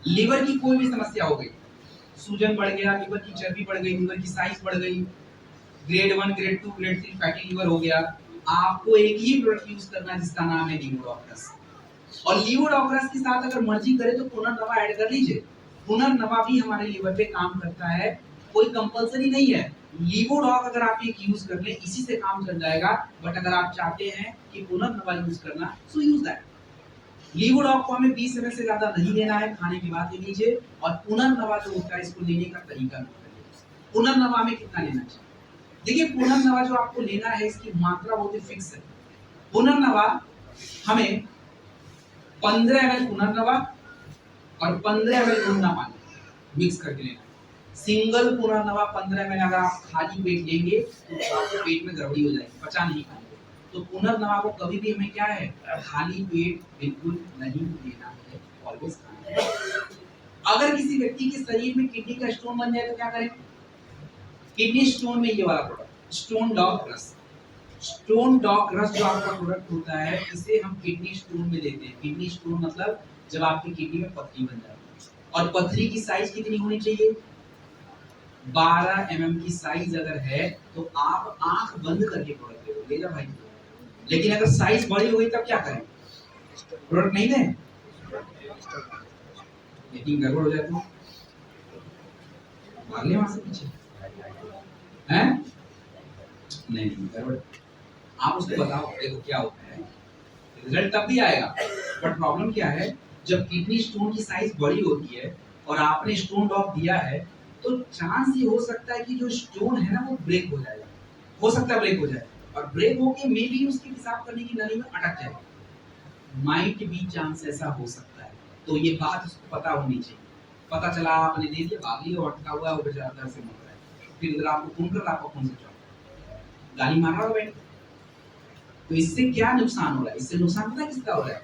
Liver की कोई भी समस्या हो गई, सूजन बढ़ गया, लीवर की चर्बी बढ़ गई, लीवर की साइज बढ़ गई, grade 1, grade 2, grade 3 fatty liver हो गया, आपको एक ही प्रोडक्ट यूज करना है जिसका नाम है लीवोडॉक्टस। और लीवोडॉक्टस के साथ अगर मर्जी करे तो पुनर्नवा ऐड कर लीजिए। पुनर्नवा भी हमारे लीवर पे काम करता है, कोई कंपलसरी नहीं है। लीवोडॉक अगर आप एक यूज कर ले इसी से काम चल जाएगा, बट अगर आप चाहते हैं कि पुनर्नवा यूज करना सो यूज दैट। लीवोडॉक को हमें 20 ml से ज्यादा नहीं लेना है, खाने के बाद ले लीजिए। और पुनर्नवा जो होता है इसको लेने का तरीका बताइए। पुनर्नवा में कितना लेना चाहिए? देखिए पुनर्नवा जो आपको लेना है इसकी मात्रा बहुत ही फिक्स है। पुनर्नवा हमें 15 ml पुनर्नवा और 15 ml गुनगुना पानी मिक्स करके लेना है। सिंगल पुनर्नवा 15 ml अगर आप खाली पेट लेंगे तो आपके पेट में गड़बड़ी हो जाएगी, पचा नहीं पाएंगे। तो पुनर्नवा को कभी भी हमें क्या है, खाली पेट बिल्कुल नहीं लेना है, ऑलवेज खाना है। अगर किसी व्यक्ति के शरीर में किडनी का स्टोन बन जाए तो क्या करें? किडनी स्टोन में ये वाला प्रोडक्ट स्टोन डॉक रस, स्टोन डॉक रस जो आपका प्रोडक्ट होता है इसे हम किडनी स्टोन में देते हैं। किडनी स्टोन मतलब जब आपकी किडनी में पथरी बन जाए। और पथरी की साइज कितनी होनी चाहिए? 12 mm की साइज अगर है तो आप आंख बंद करके प्रोडक्ट ले जा भाई। लेकिन अगर साइज बड़ी हो गई तब क्या करें? प्रोडक्ट नहीं दें, लेकिन गड़बड़ हो जाए तो भाग ले वहां से पीछे, हैं? नहीं गड़बड़। आप उसको बताओ देखो क्या होता है, रिजल्ट तब भी आएगा। बट प्रॉब्लम क्या है, जब किडनी स्टोन की साइज बड़ी होती है और आपने स्टोन डॉक दिया है तो चांस ये हो सकता है कि जो स्टोन है ना वो ब्रेक हो जाएगा, हो सकता है ब्रेक हो जाए। और ब्रेक होके मे भी उसकी पेशाब करने की नली में अटक जाए, माइट भी चांस ऐसा हो सकता है। तो ये बात उसको पता होनी चाहिए। पता चला आपने दे दिया, भाग लिया, अटका हुआ है वो बेचारा दर्द से मर रहा है, फिर इधर आपको फोन कर रहा, आपका फोन से गाली मार रहा हो बैठ। तो इससे क्या नुकसान हो रहा है? इससे नुकसान पता किसका हो रहा है?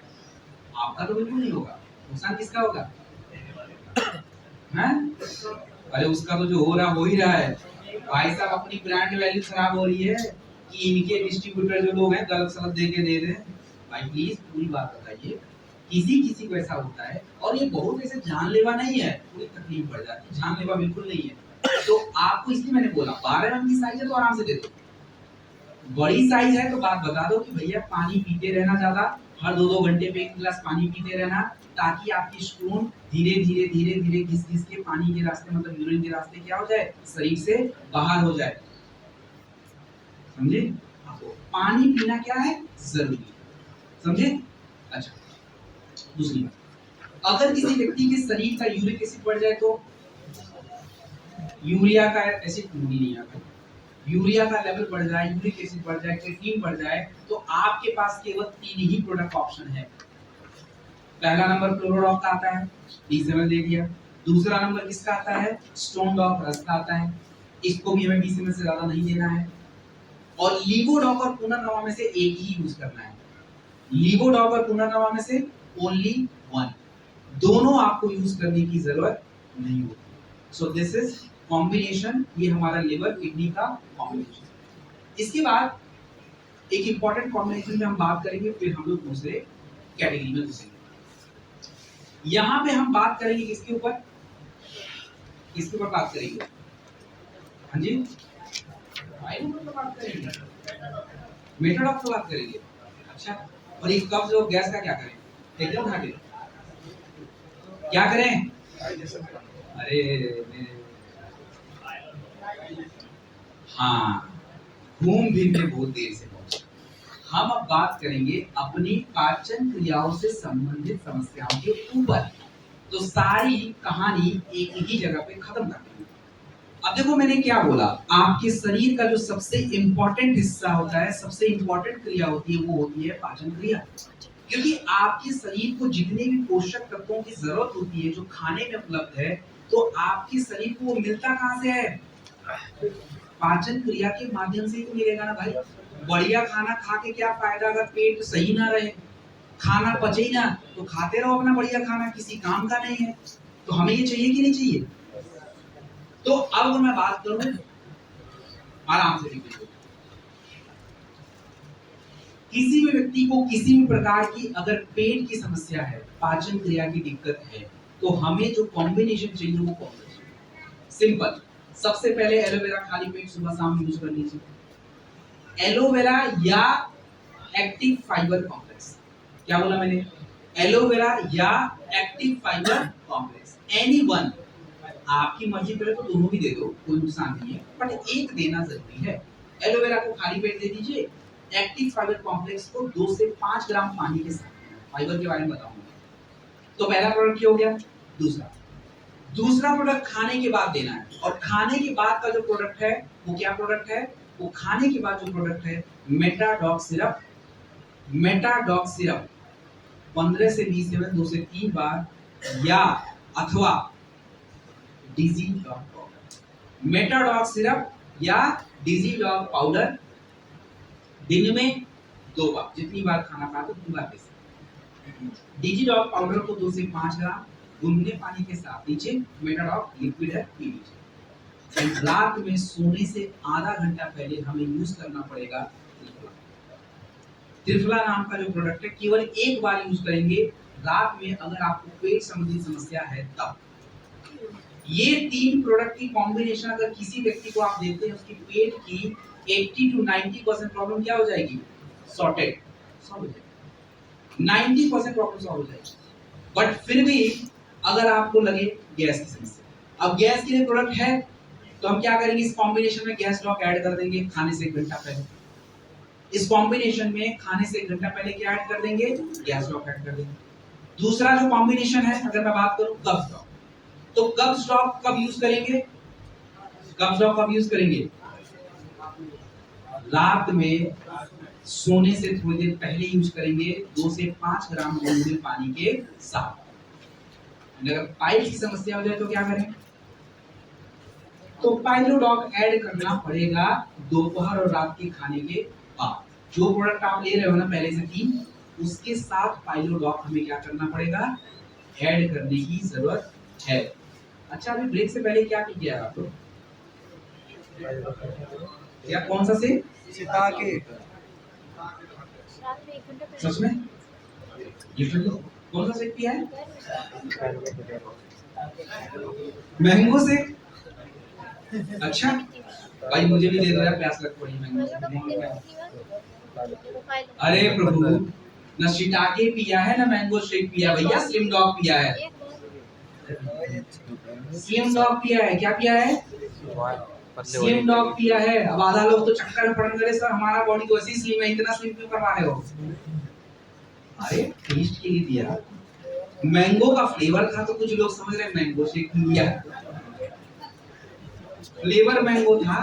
आपका तो बिल्कुल नहीं होगा, नुकसान किसका होगा? हैं? अरे उसका तो जो हो रहा हो ही रहा है भाई साहब। अपनी ब्रांड वैल्यू खराब हो रही है कि इनके डिस्ट्रीब्यूटर जो लोग हैं गलत सलत दे के दे रहे हैं। भाई प्लीज पूरी बात बताइए, किसी किसी को ऐसा होता है। और ये बहुत ऐसे जानलेवा नहीं है, पूरी तकलीफ बढ़ जाती है, जानलेवा बिल्कुल नहीं है। तो आपको इसलिए मैंने बोला 12 mm की साइज है तो आराम से दे दो। बड़ी साइज है तो बात बता दो कि भैया पानी पीते रहना, ज्यादा हर 2-2 घंटे पे 1 गिलास पानी पीते रहना, ताकि आपकी स्टोन धीरे धीरे धीरे धीरे घिस घिस के पानी के रास्ते मतलब यूरिन के रास्ते क्या हो जाए, शरीर से बाहर हो जाए। समझे? आपको पानी पीना क्या है, जरूरी है। समझे? अच्छा, दूसरी बात, अगर किसी व्यक्ति के शरीर का यूरिक एसिड बढ़ जाए तो यूरिया का एसिड पूरी नहीं आता, यूरिया का लेवल बढ़ जाए, यूरिक एसिड बढ़ जाए, क्रिएटिनिन बढ़ जाए, तो आपके पास केवल 3 ही प्रोडक्ट ऑप्शन है। पहला नंबर क्लोरोडॉक का आता है, 20 ml दे दिया। दूसरा नंबर किसका आता है? स्टोन डॉक रस का आता है, इसको भी हमें 20 ml से ज्यादा नहीं देना है। और लीवोडॉक और पुनर्नवा में से एक ही यूज करना है। लीवोडॉक और पुनर्नवा में से ओनली वन, दोनों आपको यूज करने की जरूरत नहीं होती। सो दिस इज कॉम्बिनेशन, ये हमारा लिवर किडनी का कॉम्बिनेशन। इसके बाद एक इंपॉर्टेंट कॉम्बिनेशन में हम बात करेंगे, फिर हम लोग दूसरे कैटेगरी में घुसेंगे। यहाँ पे हम बात करेंगे किसके ऊपर? किसके ऊपर बात करेंगे? हाँ जी, बात करेंगे, मेटाडॉक पर बात करेंगे। अच्छा, और एक कब्ज और गैस का क्या करें? एकदम उठा के क्या करें? अरे हाँ, घूम फिर के बहुत देर से पहुंचे। हम अब बात करेंगे अपनी पाचन क्रियाओं से संबंधित समस्याओं के ऊपर। तो सारी कहानी एक ही जगह पे खत्म कर देंगे। अब देखो मैंने क्या बोला, आपके शरीर का जो सबसे इंपॉर्टेंट हिस्सा होता है, सबसे इंपॉर्टेंट क्रिया होती है, वो होती है पाचन क्रिया। क्योंकि आपके शरीर को जितने भी पोषक तत्वों की जरूरत होती है जो खाने में उपलब्ध है, तो आपके शरीर को वो मिलता कहाँ से है? पाचन क्रिया के माध्यम से ही तो मिलेगा ना भाई। बढ़िया खाना खा के क्या फायदा अगर पेट सही ना रहे, खाना पचे ही ना, तो खाते रहो अपना बढ़िया खाना, किसी काम का नहीं है। तो हमें ये चाहिए कि नहीं चाहिए? तो अब मैं बात करूं, आराम से देखिए, किसी भी व्यक्ति को किसी भी प्रकार की अगर पेट की समस्या है, पाचन क्रिया की दिक्कत है, तो हमें जो कॉम्बिनेशन चाहिए वो कौन सा चाहिए? सिंपल, सबसे पहले एलोवेरा खाली पेट सुबह शाम यूज कर लीजिए। एलोवेरा या एक्टिव फाइबर कॉम्प्लेक्स, क्या बोला मैंने? एलोवेरा या active fibre complex, any one, आपकी मर्जी करे तो दोनों भी दे दो, कोई नुकसान नहीं है, बट एक देना जरूरी है। एलोवेरा को खाली पेट दे दीजिए, एक्टिव फाइबर कॉम्प्लेक्स को 2 से 5 ग्राम पानी के साथ। फाइबर के बारे में बताऊंगा। तो पहला प्रोडक्ट क्या हो गया? दूसरा प्रोडक्ट खाने के बाद देना है, और खाने के बाद का जो प्रोडक्ट है वो क्या प्रोडक्ट है? वो खाने के बाद जो प्रोडक्ट है मेटाडॉक सिरप। मेटाडॉक सिरप 15 से 20 ml 2 से 3 बार, या अथवा डिजी डॉग पाउडर। मेटाडॉक सिरप या डिजी डॉग पाउडर दिन में 2 बार, जितनी बार खाना खाते उतनी बार दे सकते। डिजी डॉग पाउडर को 2 से 5 ग्राम गुनगुने पानी के साथ, नीचे मेटाडॉक लिक्विड है, पी लीजिए। रात में सोने से आधा घंटा पहले हमें यूज करना पड़ेगा त्रिफला। त्रिफला नाम का जो प्रोडक्ट है केवल एक बार यूज करेंगे रात में, अगर आपको पेट संबंधी समस्या है तब। ये 3 प्रोडक्ट की कॉम्बिनेशन अगर किसी व्यक्ति को आप देते हैं, उसकी पेट की 80 to 90% प्रॉब्लम क्या हो जाएगी? सॉर्टेड, सॉल्व हो जाएगी। 90% प्रॉब्लम सॉल्व हो जाएगी। बट फिर भी अगर आपको लगे गैस की समस्या, अब गैस के लिए प्रोडक्ट है, तो हम क्या करेंगे? इस कॉम्बिनेशन में गैस लॉक ऐड कर देंगे खाने से 1 घंटा पहले। इस कॉम्बिनेशन में खाने से 1 घंटा पहले क्या ऐड कर देंगे? गैस लॉक ऐड कर देंगे। दूसरा जो कॉम्बिनेशन है, अगर मैं बात करूं कब्ज लॉक, तो कब्ज लॉक कब यूज करेंगे? कब्ज लॉक कब यूज करेंगे? रात में सोने से थोड़ी देर पहले यूज करेंगे, 2 से 5 ग्राम गुनगुने पानी के साथ। अगर पाइल्स की समस्या हो जाए तो क्या करें? तो पाइलोडॉक ऐड करना पड़ेगा दोपहर और रात के खाने के बाद। जो प्रोडक्ट आप ले रहे हो ना पहले से 3, उसके साथ पाइलोडॉक हमें क्या करना पड़ेगा? ऐड करने की जरूरत है। अच्छा, अभी ब्रेक से पहले क्या किया आप लोग? या कौन सा से? शिताके। सच में? लिटरली कौन सा सेक पिया है? मैंगो से? अच्छा भाई, मुझे भी दे दो यार, प्यास लग पड़ी मैंगो। अरे प्रभु, ना शिताके पिया है ना मैंगो शेक पिया भैया, स्लिम डॉग पिया है। स्लिम डॉग पिया है। क्या पिया है? स्लिम डॉग पिया है। अब आधा लोग तो चक्कर में पड़ने लगे, सर हमारा बॉडी तो ऐसी स्लिम है, इतना स्लिम क्यों करवा रहे हो? अरे टेस्ट के लिए दिया, मैंगो का फ्लेवर था तो कुछ लोग समझ रहे मैंगो शेक पिया, फ्लेवर मैंगो था।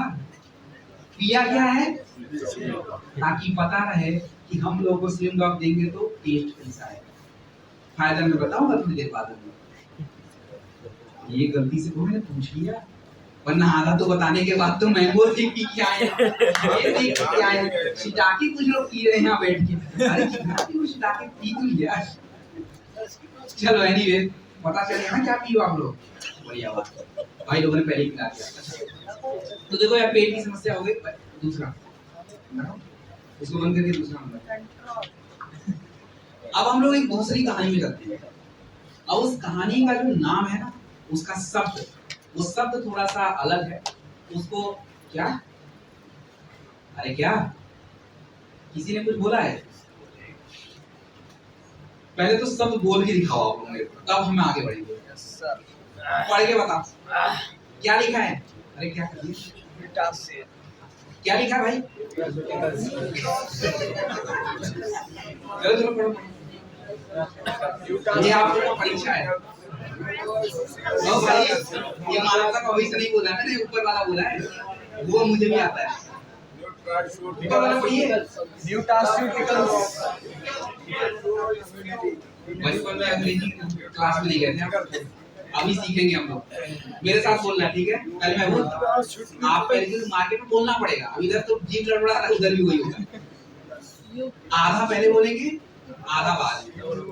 पिया क्या है? ताकि पता रहे कि हम लोगों को स्लिम डॉग देंगे तो टेस्ट कैसा है। फायदा मैं बताऊंगा थोड़ी देर बाद। ये गलती से मैंने पूछ लिया, वरना आधा तो बताने के बाद तो मैंगो शेक पी के आए, ये देख के आए, शिताके कुछ लोग पी रहे हैं यहाँ बैठ के। अरे शिताके पी तो लिया। चलो एनीवे, पता चले ना क्या पियो आप लोग। बढ़िया बात, भाई लोगों ने पहले ही पिला दिया। तो देखो यार, पेट की समस्या हो गई। दूसरा इसको बंद करके दूसरा नंबर। अब हम लोग एक दूसरी कहानी में चलते हैं। अब उस कहानी का जो नाम है ना, उसका शब्द, वो शब्द थोड़ा सा अलग है। उसको क्या? अरे क्या किसी ने कुछ बोला है? पहले तो शब्द बोल के दिखाओ आप लोग, तब हम आगे बढ़ेंगे। पढ़ के बताओ क्या लिखा है। अरे क्या कर दिया? क्या लिखा है भाई? चलो चलो पढ़ो। ये आप लोगों का परीक्षा है। नो भाई, ये मानवता का भविष्य नहीं बोला मैंने, ऊपर वाला बोला है, वो मुझे भी आता है। ऊपर वाला पढ़िए। बचपन में अंग्रेजी क्लास में नहीं गए थे, अभी सीखेंगे हम लोग। मेरे साथ बोलना ठीक है? पहले मैं बोलता हूँ, आप पहले मार्केट में बोलना पड़ेगा। अब इधर तो जीभ लड़बड़ा रहा है, उधर भी वही होगा। आधा पहले बोलेंगे, आधा बाद,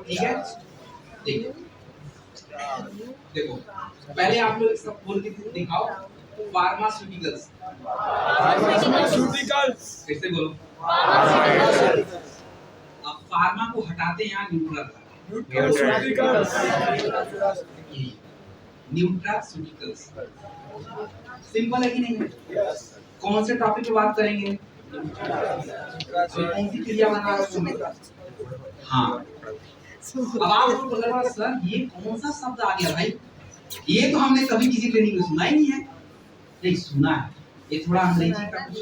ठीक है? देखिए, देखो पहले आप लोग सब बोल के दिखाओ। फार्मास्यूटिकल्स, फिर से बोलो। अब फार्मा को हटाते हैं, यहाँ न्यूट्रल, न्यूट्रास्यूटिकल्स। सिंपल है कि नहीं है? कौन से टॉपिक पे बात करेंगे? कौन सी क्रिया बना रहा हूँ? हाँ, अब आपको बोल रहा सर ये कौन सा शब्द आ गया भाई, ये तो हमने कभी किसी ट्रेनिंग में सुना ही नहीं है। नहीं सुना है, ये थोड़ा अंग्रेजी का कुछ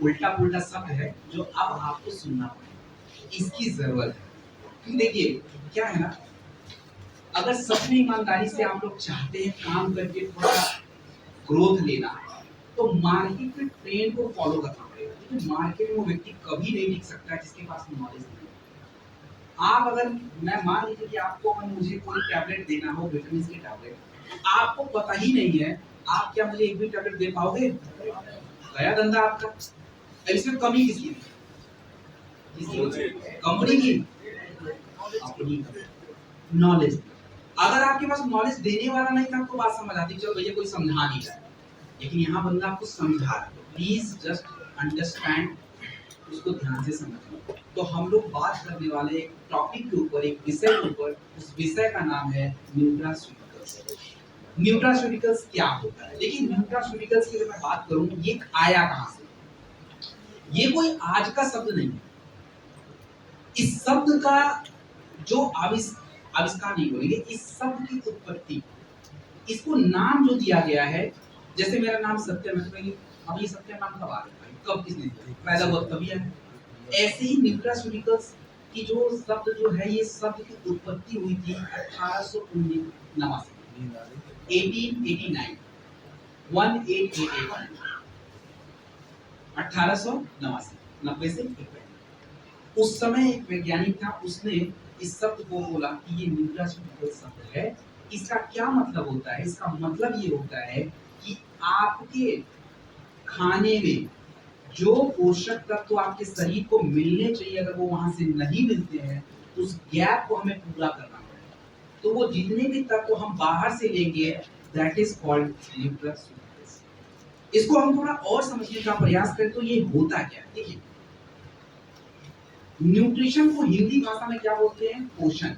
उल्टा पुल्टा शब्द है जो अब आपको सुनना पड़ेगा, इसकी जरूरत है। देखिए क्या है ना, अगर सच में ईमानदारी से आप लोग चाहते हैं काम करके थोड़ा ग्रोथ लेना, तो मार्केट में ट्रेंड को फॉलो करना पड़ेगा। क्योंकि मार्केट में वो व्यक्ति कभी नहीं टिक सकता जिसके पास नॉलेज नहीं है। आप अगर, मैं मान लीजिए कि आपको अगर मुझे कोई टैबलेट देना हो, विटामिन की टैबलेट, आपको पता ही नहीं है, आप क्या मुझे एक भी टैबलेट दे पाओगे? गया धंधा आपका। इसमें कमी किसकी? कंपनी की, अपनी नॉलेज। अगर आपके पास नॉलेज देने वाला नहीं था तो बात समझ आती, चलो भैया कोई समझा नहीं रहा है, लेकिन यहाँ बंदा आपको समझा रहा है। प्लीज जस्ट अंडरस्टैंड, उसको ध्यान से समझना। तो हम लोग बात करने वाले एक टॉपिक के ऊपर, एक विषय के ऊपर, उस विषय का नाम है न्यूट्रास्यूटिकल्स। न्यूट्रास्यूटिकल्स क्या होता है? लेकिन न्यूट्रास्यूटिकल्स की जब मैं बात करूं, ये आया कहां से? ये कोई आज का शब्द नहीं है। इस शब्द का जो आविष्कार नहीं बोलेंगे, इस शब्द की उत्पत्ति, इसको नाम जो दिया गया है, जैसे मेरा नाम सत्यम है, अब ये सत्यम नाम कब आ गया? कब किसने दिया? पैदा हुआ तभी है। ऐसे ही न्यूट्रास्यूटिकल्स की जो शब्द जो है, ये शब्द की उत्पत्ति हुई थी 1889 1889 1889 से 91। उस समय एक वैज्ञानिक था, उसने इस शब्द को बोला कि ये न्यूट्रास्यूटिकल शब्द है। इसका क्या मतलब होता है? इसका मतलब ये होता है कि आपके खाने में जो पोषक तत्व आपके शरीर को मिलने चाहिए, अगर वो वहां से नहीं मिलते हैं, तो उस गैप को हमें पूरा करना पड़ेगा। तो वो जितने भी तत्व हम बाहर से लेंगे, दैट इज कॉल्ड न्यूट्रास्यूटिकल्स। इसको हम थोड़ा और समझने का प्रयास करें तो ये होता क्या है। देखिए, न्यूट्रिशन को हिंदी भाषा में क्या बोलते हैं? पोषण।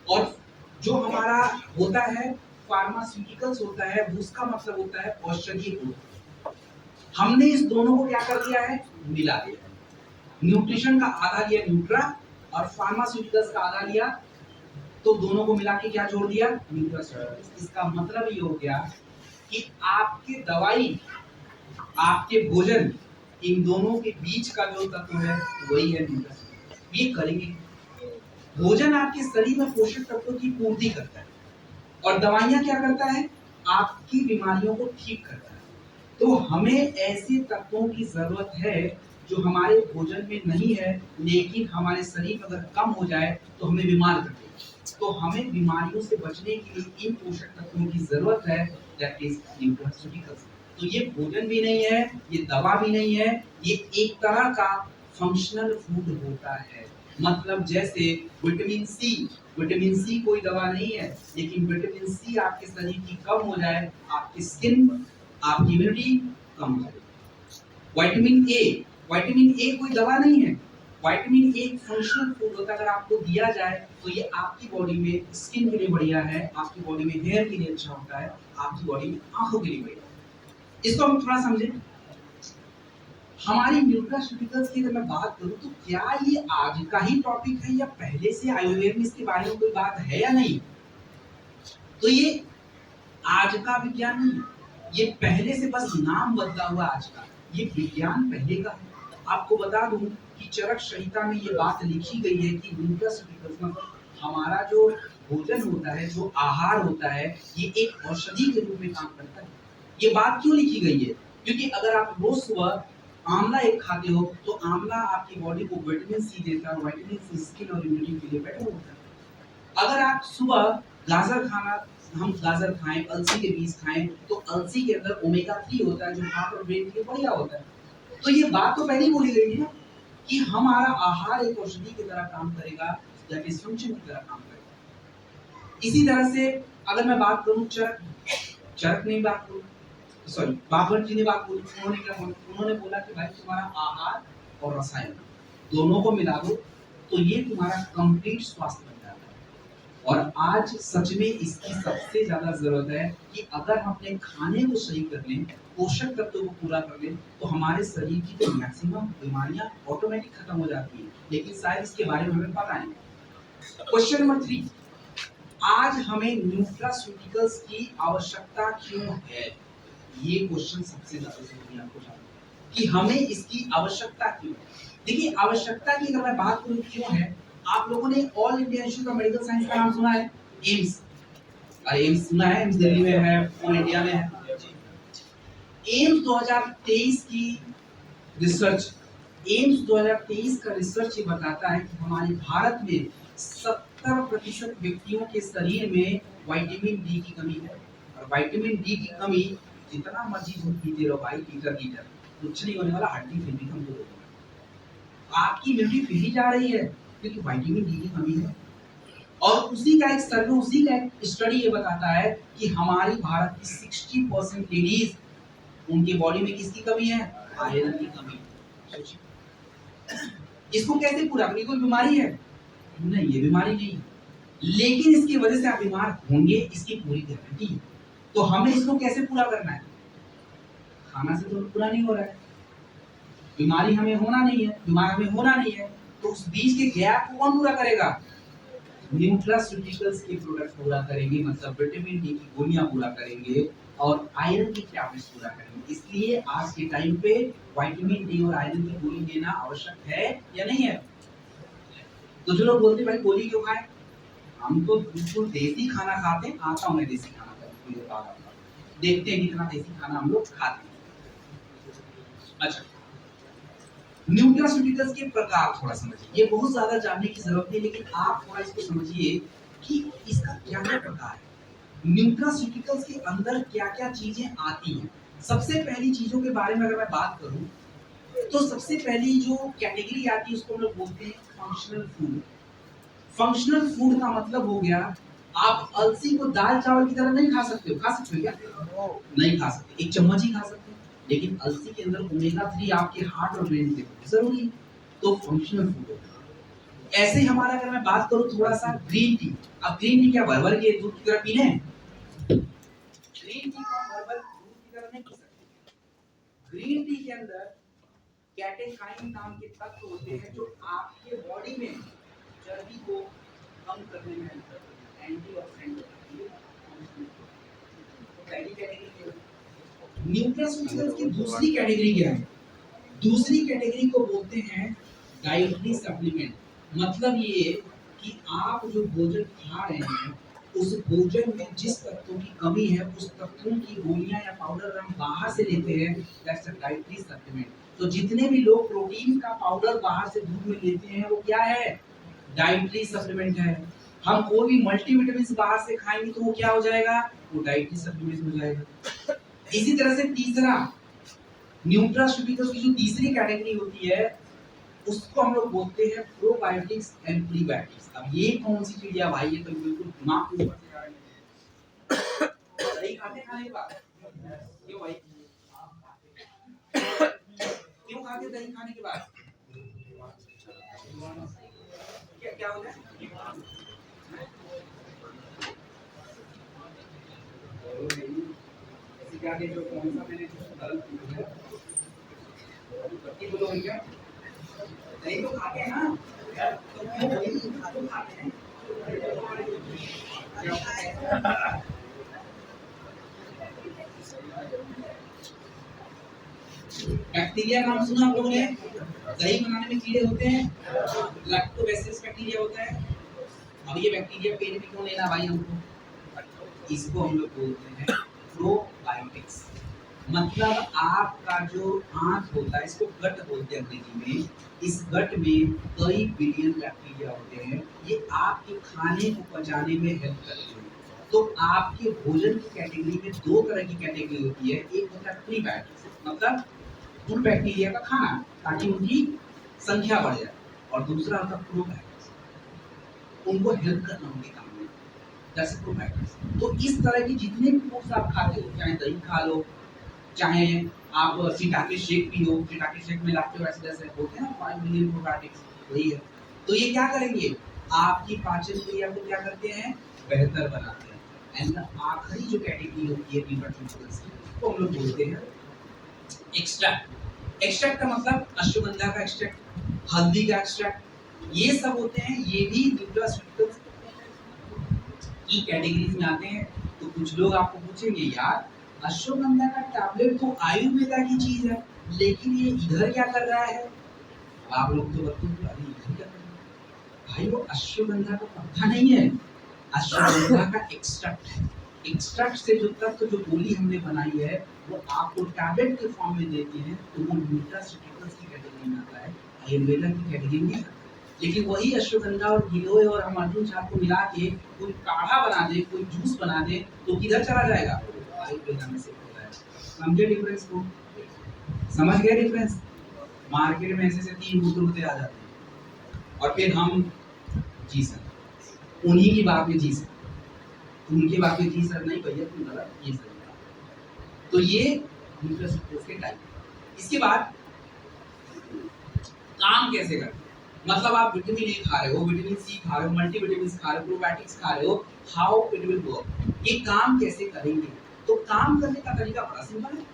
और जो हमारा होता है फार्मास्यूटिकल्स होता है, उसका मतलब होता है औषधीय गुण। हमने इस दोनों को क्या कर दिया है? मिला दिया। न्यूट्रिशन का आधा लिया न्यूट्रा, और फार्मास्यूटिकल्स का आधा लिया, तो दोनों को मिला के क्या जोड़ दिया? न्यूट्रास्यूटिकल्स। इसका मतलब ये हो गया कि आपके दवाई, आपके भोजन, इन दोनों के बीच का जो तत्व है वही है न्यूट्रास्यूटिकल्स। ये करेंगे। भोजन आपके शरीर में पोषक तत्वों की पूर्ति करता है, और दवाइयां क्या करता है? आपकी बीमारियों को ठीक करता है। तो हमें ऐसे तत्वों की जरूरत है जो हमारे भोजन में नहीं है, लेकिन हमारे शरीर अगर कम हो जाए तो हमें बीमार कर देगा। तो हमें बीमारियों से बचने के लिए इन पोषक तत्वों की जरूरत है, दैट इज न्यूट्रास्यूटिकल्स। तो ये भोजन भी नहीं है, ये दवा भी नहीं है, ये एक तरह का फंक्शनल फूड होता है। मतलब जैसे विटामिन सी कोई दवा नहीं है, लेकिन विटामिन सी आपके शरीर की कम हो जाए, आपकी स्किन, आपकी इम्यूनिटी कम हो जाए। विटामिन ए कोई दवा नहीं है, विटामिन ए फंक्शनल फूड होता है। अगर आपको दिया जाए तो ये आपकी बॉडी में स्किन के लिए बढ़िया है, आपकी बॉडी में हेयर के लिए अच्छा होता है, आपकी बॉडी में आंखों के लिए बढ़िया है। इसको हम थोड़ा समझें। हमारी न्यूट्रास्यूटिकल्स की अगर मैं बात करूं, तो क्या ये आज का ही टॉपिक है या पहले से आयुर्वेद में इसके बारे में कोई बात है या नहीं? तो ये आज का विज्ञान नहीं, ये पहले से बस नाम बदला हुआ आज का, ये विज्ञान पहले का है। आपको बता दूं कि चरक संहिता में ये बात लिखी गई है कि न्यूट्रास्यूटिकल्स मतलब हमारा जो भोजन होता है, जो आहार होता है, ये एक औषधि के रूप में काम करता है। ये बात क्यों लिखी गई है? क्योंकि अगर आप रोज सुबह आंवला एक खाते हो, तो आंवला आपकी बॉडी को विटामिन सी देता है, विटामिन सी स्किन और इम्यूनिटी के लिए बेटर होता है। अगर आप सुबह गाजर खाना, हम गाजर खाएं, अलसी के बीज खाएं, तो अलसी के अंदर ओमेगा 3 होता है, जो हार्ट और ब्रेन के लिए बढ़िया होता है। तो ये बात तो पहले ही बोली गई है ना कि हमारा आहार एक औषधि की तरह काम करेगा, दैट इज फंक्शन की तरह काम करेगा। इसी तरह से अगर मैं बात करूं चरक नहीं बात करूं, सॉरी बाबर जी ने बात बोली, उन्होंने क्या बोला? उन्होंने बोला कि भाई तुम्हारा आहार और रसायन दोनों को मिला दो, तो ये तुम्हारा कंप्लीट स्वास्थ्य बन जाता है। और आज सच में इसकी सबसे ज्यादा जरूरत है कि अगर हम अपने खाने को सही कर लें, पोषक तत्वों को पूरा कर लें, तो हमारे शरीर की तो मैक्सिमम बीमारियां ऑटोमेटिक खत्म हो जाती हैं। लेकिन शायद इसके बारे में हमें पता नहीं। क्वेश्चन नंबर 3, आज हमें न्यूट्रास्यूटिकल्स की आवश्यकता क्यों है? ये क्वेश्चन सबसे ज्यादा जरूरी है आपको जानना कि हमें इसकी आवश्यकता क्यों है। देखिए, आवश्यकता की अगर मैं बात करूं क्यों है, आप लोगों ने all India institute of medical science का नाम सुना है? एम्स, अरे एम्स सुना है? एम्स दिल्ली में है, पूरे इंडिया में है। एम्स 2023 की रिसर्च, एम्स 2023 का रिसर्च ये बताता है कि हमारे भारत में 70% व्यक्तियों के शरीर में विटामिन डी की कमी है। और विटामिन डी की कमी, जितना मर्जी दूध पीते रहो भाई, लीटर कुछ नहीं होने वाला, हड्डी फिर भी कमजोर हो जाएगी। आपकी इम्यूनिटी फिर ही जा रही है क्योंकि विटामिन डी की कमी है। और उसी का एक सर्वे, उसी का एक स्टडी ये बताता है कि हमारी भारत की 60% लेडीज, उनके बॉडी में किसकी कमी है? आयरन की कमी। इसको कैसे पूरा करें? कोई बीमारी है? नहीं, ये बीमारी नहीं है, लेकिन इसकी वजह से आप बीमार होंगे, इसकी पूरी गारंटी है। तो हमें इसको कैसे पूरा करना है? खाना से तो पूरा नहीं हो रहा है, बीमारी हमें होना नहीं है, बीमार हमें होना नहीं है, तो उस बीच के गैप को कौन पूरा करेगा? न्यूट्रास्यूटिकल्स के प्रोडक्ट पूरा करेंगे, मतलब विटामिन डी की गोलियां पूरा करेंगे और आयरन की टैबलेट्स पूरा करेंगे। इसलिए आज के टाइम पे विटामिन डी और आयरन की गोली लेना आवश्यक है या नहीं है? तो जो लोग बोलते भाई गोली क्यों खाएं, हम तो बिल्कुल देसी खाना खाते हैं। आता हूं मैं देसी खाना का, देखते हैं कितना देसी खाना हम लोग खाते हैं। अच्छा, न्यूट्रास्यूटिकल्स के प्रकार थोड़ा समझिए, ये बहुत ज्यादा जानने की जरूरत नहीं, लेकिन आप थोड़ा इसको समझिए कि इसका क्या क्या प्रकार है, न्यूट्रास्यूटिकल्स के अंदर क्या क्या चीजें आती हैं। सबसे पहली चीजों के बारे में अगर मैं बात करूं, तो सबसे पहली जो कैटेगरी आती है उसको हम लोग बोलते हैं फंक्शनल फूड। फंक्शनल फूड का मतलब हो गया, आप अलसी को दाल चावल की तरह नहीं खा सकते हो। खा सकते हो क्या? नहीं खा सकते, एक चम्मच ही खा सकते हो, लेकिन अलसी के अंदर ओमेगा 3 आपके हार्ट और ब्रेन के लिए जरूरी है, तो फंक्शनल फूड होगा। ऐसे ही हमारा अगर मैं बात करूं थोड़ा सा ग्रीन टी, अब ग्रीन टी क्या भर के दूध की तरह पीने हैं? ग्रीन टी को भर दूध की तरह नहीं पी सकते। ग्रीन टी के अंदर कैटेकाइन नाम के तत्व होते हैं जो आपके बॉडी में चर्बी को कम करने में हेल्प करते हैं, एंटीऑक्सीडेंट होते हैं। पहली कैटेगरी। न्यूट्रास्यूटिकल्स की दूसरी कैटेगरी क्या है? दूसरी कैटेगरी को बोलते हैं डाइटरी सप्लीमेंट। मतलब ये कि आप जो भोजन खा रहे हैं, उस भोजन में जिस तत्वों की कमी है, उस तत्वों की गोलियां या पाउडर हम बाहर से लेते हैं, दैट्स अ डाइटरी सप्लीमेंट। तो जितने भी लोग प्रोटीन का पाउडर बाहर से दूध में लेते हैं, वो क्या है? डाइटरी सप्लीमेंट है। हम कोई भी मल्टीविटामिन बाहर से खाएंगे तो वो क्या हो जाएगा? वो डाइटरी सप्लीमेंट हो जाएगा। इसी तरह से तीसरा, न्यूट्रास्यूटिकल्स की जो तीसरी कैटेगरी होती है, उसको हम लोग बोलते हैं प्रोबायोटिक्स एंड प्रीबायोटिक्स। अब ये कौन सी चीज है भाई? ये तो बिल्कुल दिमाग के ऊपर से आ रही है। दही खाने के बाद क्यों भाई? क्यों खाते दही खाने के बाद? क्या क्या होता है? क्या जो कौन सा मैंने गलत किया? बोलो क्या? दही तो खाते हैं ना, तो क्यों दही खाते हैं? बैक्टीरिया नाम सुना आप लोगों ने? दही बनाने में कीड़े होते हैं, लैक्टोबैसिलस बैक्टीरिया होता है। अब ये बैक्टीरिया पेट में क्यों लेना भाई हमको? इसको हम लोग बोलते हैं प्रोबायोटिक्स। मतलब आपका जो आंत होता है, इसको गट बोलते हैं अंग्रेजी में। इस गट में कई बिलियन बैक्टीरिया होते हैं, ये आपके खाने को पचाने में हेल्प करते हैं। तो आपके भोजन की कैटेगरी में दो तरह की कैटेगरी होती है। एक होता है प्रीबायोटिक्स, मतलब उन बैक्टीरिया का खाना ताकि उनकी संख्या बढ़ जाए, और दूसरा होता है प्रोबायोटिक्स, उनको हेल्प करना उनके काम में, जैसे प्रोबायोटिक्स। तो इस तरह की जितने भी फूड्स आप खाते हो, चाहे दही खा लो, चाहे आप शिटाके शेक पियो, शिटाके शेक में लैक्टोबैसिलस होते हैं ना, 5 मिलियन प्रोबायोटिक्स, वही है। तो ये क्या करेंगे, आपकी पाचन क्रिया को क्या करते हैं, बेहतर बनाते हैं। एंड आखिरी जो कैटेगरी होती है न्यूट्रास्यूटिकल्स की, तो हम लोग बोलते हैं एक्सट्रैक्ट। एक्सट्रैक्ट का मतलब अश्वगंधा का एक्सट्रैक्ट, हल्दी का एक्सट्रैक्ट, ये सब होते हैं, ये भी न्यूट्रास्यूटिकल्स की कैटेगरीज में आते हैं। तो कुछ लोग आपको पूछेंगे, यार अश्वगंधा का टैबलेट तो आयुर्वेदा की चीज है, लेकिन ये इधर क्या कर रहा है। आप लोग तो बताओगे अरे इधर क्या कर रहा है, भाई वो अश्वगंधा का पत्ता नहीं है, अश्वगंधा का एक्सट्रैक्ट है। एक्सट्रैक्ट से जो तत्व, जो गोली हमने बनाई है, वो आपको टैबलेट के फॉर्म में देते हैं, तो वो न्यूट्रास्यूटिकल्स की कैटेगरी में आता है, आयुर्वेदा की कैटेगरी में आता है। लेकिन वही अश्वगंधा और गिलोय और हम अर्जुन चाप को मिला के कोई काढ़ा बना दे, कोई जूस बना दे, तो किधर चला जाएगा, आयुर्वेदा में से हो जाएगा। समझे डिफरेंस को, समझ गए डिफरेंस। मार्केट में ऐसे 3 बूटे आ जाते हैं और फिर हम जी सर उन्हीं की बात में जी सर, उनकी बात में जी सर नहीं भैया तुम गलत, ये सर। तो ये न्यूट्रास्यूटिकल्स के टाइप। इसके बाद काम कैसे करते हैं, मतलब आप विटामिन ए खा रहे हो, विटामिन सी खा रहे हो, मल्टीविटामिन्स खा रहे हो, प्रोबायोटिक्स खा रहे हो, हाउ इट विल वर्क, ये काम कैसे करेंगे। तो काम करने का तरीका बड़ा सिंपल है।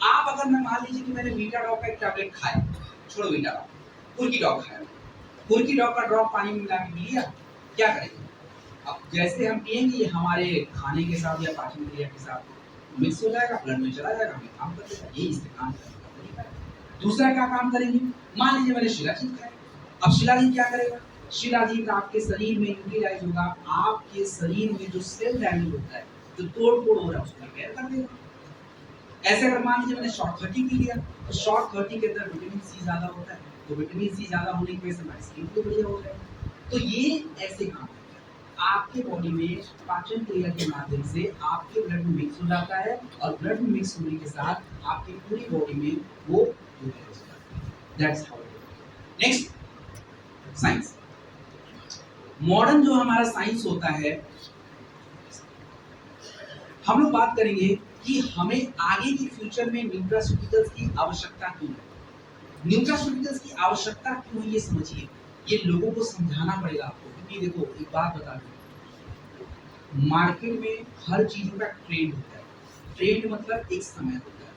आप अगर मैं मान लीजिए कि मैंने बीटा डॉग का एक टैबलेट खाया, छोड़ो बीटा डॉग, कुर्की डॉग खाया, कुर्की डॉग का ड्रॉप पानी में मिला के पी लिया, क्या करेंगे। अब जैसे हम पिएंगे ये हमारे खाने के साथ या पाचन क्रिया के साथ मिक्स हो जाएगा, ब्लड में चला जाएगा, हमें काम कर देगा, ये इससे काम करने का तरीका है। दूसरा क्या काम करेंगे, मान लीजिए मैंने शिलाजीत खाया, अब शिलाजीत क्या करेगा, शिलाजीत आपके शरीर में यूटिलाइज होगा, आपके शरीर में जो सेल डैमेज होता है, जो तोड़ फोड़ हो रहा है, उसको रिपेयर कर देगा। ऐसे अगर मान लीजिए मैंने शॉर्ट 30 पी लिया, तो शॉर्ट 30 के अंदर विटामिन सी ज्यादा होता है, तो विटामिन सी ज्यादा होने की वजह से हमारी स्किन भी बढ़िया हो जाएगी। तो ये ऐसे काम करता है, आपके बॉडी में पाचन क्रिया के माध्यम से आपके ब्लड में मिक्स हो जाता है, और ब्लड में मिक्स होने के साथ आपकी पूरी बॉडी में वो that's how it is. Next science, modern जो हमारा साइंस होता है, हम लोग बात करेंगे कि हमें आगे की फ्यूचर में न्यूट्रास्यूटिकल्स की आवश्यकता क्यों है। न्यूट्रास्यूटिकल्स की आवश्यकता क्यों है ये समझिए, ये लोगों को समझाना पड़ेगा आपको। क्योंकि देखो एक बात बता दूं, मार्केट में हर चीजों का ट्रेंड होता है, ट्रेंड मतलब एक समय होता है।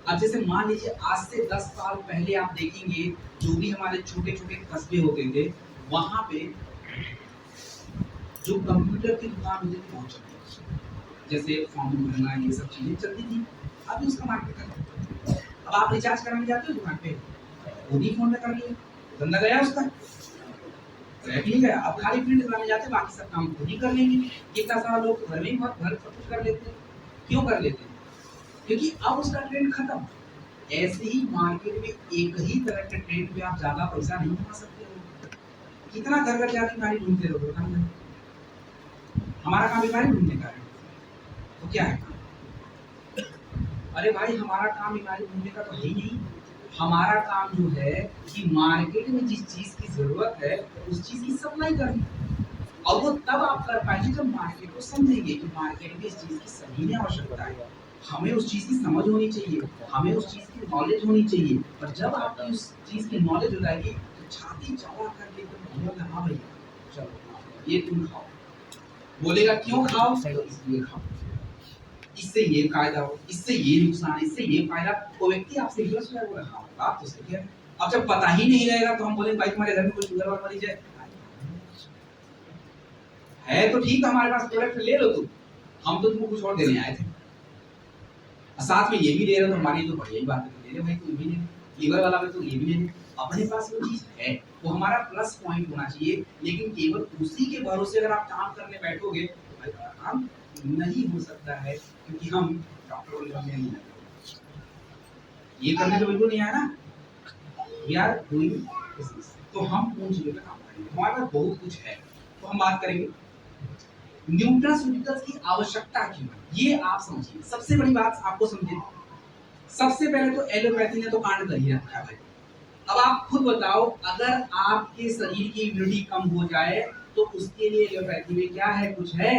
अब जैसे मान लीजिए आज से 10 साल पहले आप देखेंगे, जो भी हमारे छोटे छोटे कस्बे होते थे, वहां पे जो कंप्यूटर की दुकान होती थी बहुत चलती थी, जैसे फॉर्म भरना ये सब चीजें चलती थी। अभी उसका मार्केट है, अब आप रिचार्ज कराने जाते हो दुकान पे, खुद ही फोन में कर लिया, धंधा गया उसका, नहीं गया। अब खाली प्रिंट कराने जाते, बाकी सब काम खुद ही कर लेंगे। कितना सारा लोग घर में ही घर सब कुछ कर लेते हैं। क्यों कर लेते हैं, क्योंकि अब उसका ट्रेंड खत्म। ऐसे ही मार्केट में एक ही तरह के ट्रेंड पे आप ज्यादा पैसा नहीं कमा सकते हो। कितना घर घर जाके बीमारी ढूंढते रहोगे, हमारा काम बीमारी ढूंढने का है, तो क्या है, अरे भाई हमारा काम बीमारी ढूंढने का तो है ही नहीं। हमारा काम जो है कि मार्केट में जिस चीज की जरूरत है उस चीज की सप्लाई करनी, और वो तब आप कर पाएंगे जब मार्केट को समझेंगे कि मार्केट में इस चीज की सही में आवश्यकता है, हमें उस चीज की समझ होनी चाहिए, हमें उस चीज की नॉलेज होनी चाहिए। और जब आपकी उस चीज की नॉलेज हो जाएगी तो छाती चौड़ा करके बोलेगा हाँ भैया चलो ये तुम खाओ, बोलेगा क्यों खाओ, इसलिए खाओ, इससे ये फायदा हो, इससे ये नुकसान, इससे ये फायदा, वो व्यक्ति आपसे इंटरेस्ट हो जाएगा, हाँ बात तो सही है। अब जब पता ही नहीं रहेगा तो हम बोलेंगे भाई तुम्हारे घर में कोई शुगर वाला मरीज है तो ठीक है, हमारे पास प्रोडक्ट ले लो तुम, हम तो तुमको कुछ और देने आए थे, साथ में ये भी दे रहे हो तो हमारी तो बढ़िया ही बात है, ले ले भाई तुम भी ले, लीवर वाला में तो ये भी ले ले, अपने पास वो चीज है, वो हमारा प्लस पॉइंट होना चाहिए। लेकिन केवल उसी के भरोसे अगर आप काम करने बैठोगे तो भाई काम नहीं हो सकता है, क्योंकि हम डॉक्टर बनने नहीं आए, ये करने तो बिल्कुल नहीं आया ना, वी आर डूइंग बिजनेस, तो हम उन चीजों पे काम करेंगे, हमारे पास बहुत कुछ है। तो हम बात करेंगे न्यूट्रास्यूटिकल्स की आवश्यकता क्यों है, ये आप समझिए। सबसे बड़ी बात आपको समझिए, सबसे पहले तो एलोपैथी ने तो कांड कर ही रखा है भाई। अब आप खुद बताओ, अगर आपके शरीर की इम्यूनिटी कम हो जाए तो उसके लिए एलोपैथी में क्या है, कुछ है,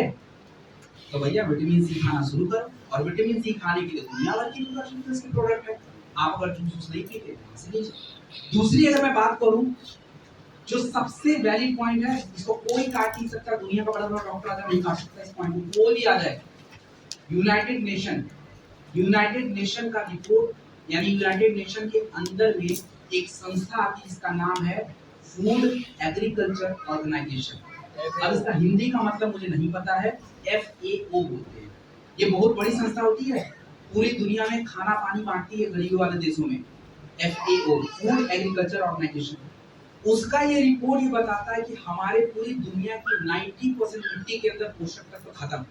तो भैया विटामिन सी खाना शुरू करो, और विटामिन सी खाने के लिए दुनिया भर की न्यूट्रास्यूटिकल्स के प्रोडक्ट है, आप अगर जूस नहीं पीते से लीजिए। दूसरी अगर मैं बात करूं जो सबसे वैलिड पॉइंट है, इसको कोई काट नहीं सकता, दुनिया का बड़ा बड़ा डॉक्टर आकर नहीं काट सकता इस पॉइंट को, कोई भी आ जाए। यूनाइटेड नेशन का रिपोर्ट, यानी यूनाइटेड नेशन के अंदर में एक संस्था आती है जिसका नाम है फूड एग्रीकल्चर ऑर्गेनाइजेशन। अब इसका हिंदी का मतलब मुझे नहीं पता है, FAO बोलते हैं। ये बहुत बड़ी संस्था होती है, पूरी दुनिया में खाना पानी बांटती है गरीबों वाले देशों में। FAO फूड एग्रीकल्चर ऑर्गेनाइजेशन, उसका ये रिपोर्ट ये बताता है कि हमारे पूरी दुनिया की 90% मिट्टी के अंदर पोषक तत्व खत्म।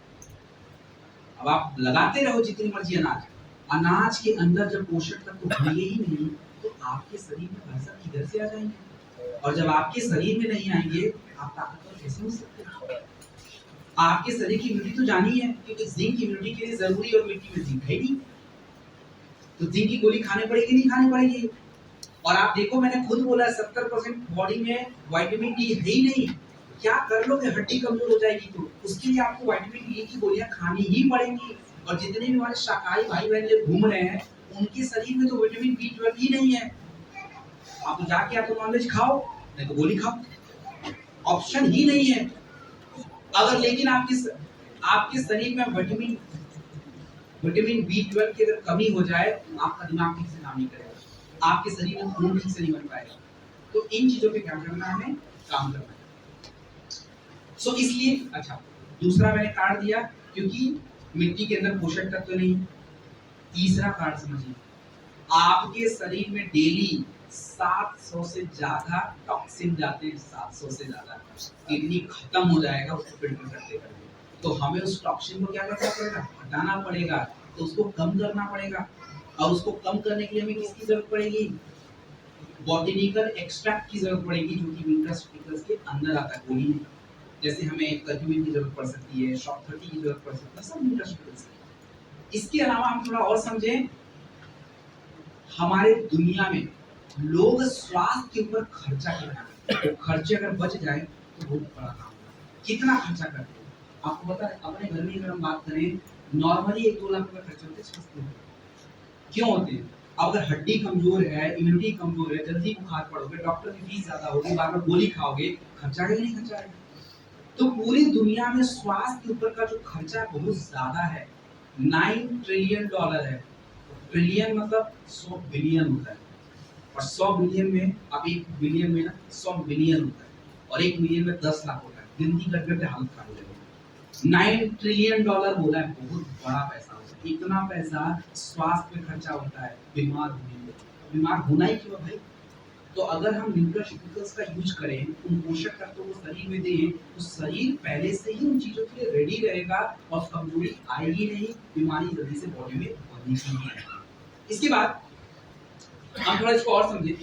अब आप लगाते रहो जितनी मर्जी अनाज, अनाज के अंदर जब पोषक तत्व होंगे ही नहीं तो आपके शरीर में भरसक किधर से आ जाएंगे? और जब आपके शरीर में नहीं आएंगे आप ताकतवर कैसे हो सकते हैं? आपके शरीर की इम्यूनिटी तो जानी है, क्योंकि जिंक इम्यूनिटी के लिए जरूरी और मिट्टी में जिंक है नहीं, तो जिंक की गोली खानी पड़ेगी नहीं खानी पड़ेगी। और आप देखो मैंने खुद बोला 70% बॉडी में विटामिन डी है ही नहीं, क्या कर लोगे? हड्डी कमजोर हो जाएगी, तो उसके लिए आपको विटामिन डी की गोलियां खानी ही पड़ेंगी। और जितने भी हमारे शाकाहारी भाई बहन जो घूम रहे हैं उनके शरीर में तो विटामिन B12 ही नहीं है। आप तो जाके आप तो नॉनवेज खाओ नहीं तो गोली खाओ, ऑप्शन ही नहीं है। अगर लेकिन आपके शरीर में विटामिन B12 की अगर कमी हो जाए आपका दिमाग ठीक से काम नहीं करेगा, आपके शरीर में खून ठीक से नहीं बन पाएगा। तो इन चीजों पे क्या करना है, हमें काम करना है। सो इसलिए अच्छा, दूसरा मैंने काट दिया क्योंकि मिट्टी के अंदर पोषक तत्व नहीं। तीसरा कार्ड समझिए, आपके शरीर में डेली 700 से ज्यादा टॉक्सिन जाते हैं, 700 से ज्यादा। किडनी खत्म हो जाएगा उसको फिल्टर करते करते, तो हमें उस टॉक्सिन को क्या करना पड़ेगा, हटाना पड़ेगा, तो उसको कम करना पड़ेगा। और उसको कम करने के लिए हमें किसकी जरूरत पड़ेगी, बॉटनिकल एक्सट्रैक्ट की जरूरत पड़ेगी, जो कि न्यूट्रास्यूटिकल्स के अंदर आता है गोली में। जैसे हमें कर्क्यूमिन की जरूरत पड़ सकती है, शॉक 30 की जरूरत पड़ सकती है, सब न्यूट्रास्यूटिकल्स। इसके अलावा हम थोड़ा और समझें, हमारे दुनिया में लोग स्वास्थ्य के ऊपर खर्चा कर रहे हैं, तो खर्चे अगर बच जाए तो बहुत बड़ा काम है। कितना खर्चा करते हैं आपको पता है? अपने घर में अगर हम बात करें, नॉर्मली 1-2 लाख रुपए खर्च होते हैं स्वास्थ्य में। क्यों होते हैं? अगर हड्डी कमजोर है, इम्यूनिटी कमजोर है, जल्दी बुखार पड़ोगे, डॉक्टर की फीस ज्यादा होगी, बार बार गोली खाओगे, खर्चा है नहीं खर्चा है? तो पूरी दुनिया में स्वास्थ्य के ऊपर का जो खर्चा बहुत ज्यादा है, $9 ट्रिलियन है। ट्रिलियन मतलब 100 बिलियन होता है, और 100 बिलियन में, अब 1 बिलियन में ना 100 मिलियन होता है, और 1 मिलियन में 10 लाख होता है। गिनती करते करते हालत खराब हो जाएगी। $9 ट्रिलियन बोला है, बहुत बड़ा पैसा होता है। इतना पैसा स्वास्थ्य में खर्चा होता है बीमार होने में। बीमार होना ही क्यों भाई? तो अगर हम न्यूट्रास्यूटिकल्स का यूज करें, उन पोषक तत्वों को शरीर में दें, तो शरीर पहले से ही उन चीजों के लिए रेडी रहेगा और कमजोरी आएगी नहीं, बीमारी जल्दी से बॉडी में बढ़ने की नहीं। इसके बाद हम थोड़ा इसको और समझें,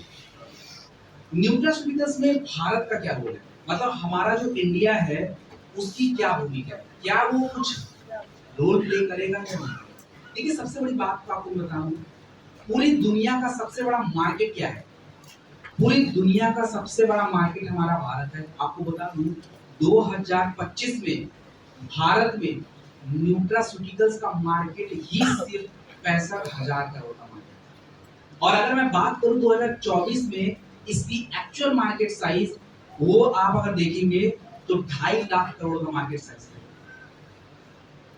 न्यूट्रास्यूटिकल्स में भारत का क्या रोल है, मतलब हमारा जो इंडिया है उसकी क्या भूमिका है, क्या वो कुछ रोल प्ले करेगा या नहीं? देखिए सबसे बड़ी बात तो आपको बताऊं, पूरी दुनिया का सबसे बड़ा मार्केट क्या है? पूरी दुनिया का सबसे बड़ा मार्केट हमारा भारत है। आपको बता दूं 2025 में भारत में न्यूट्रास्यूटिकल्स का मार्केट ही सिर्फ 65,000 करोड़ का मार्केट। और अगर मैं बात करूं 2024 में इसकी एक्चुअल मार्केट साइज, वो आप अगर देखेंगे तो 2.5 लाख करोड़ का मार्केट साइज है।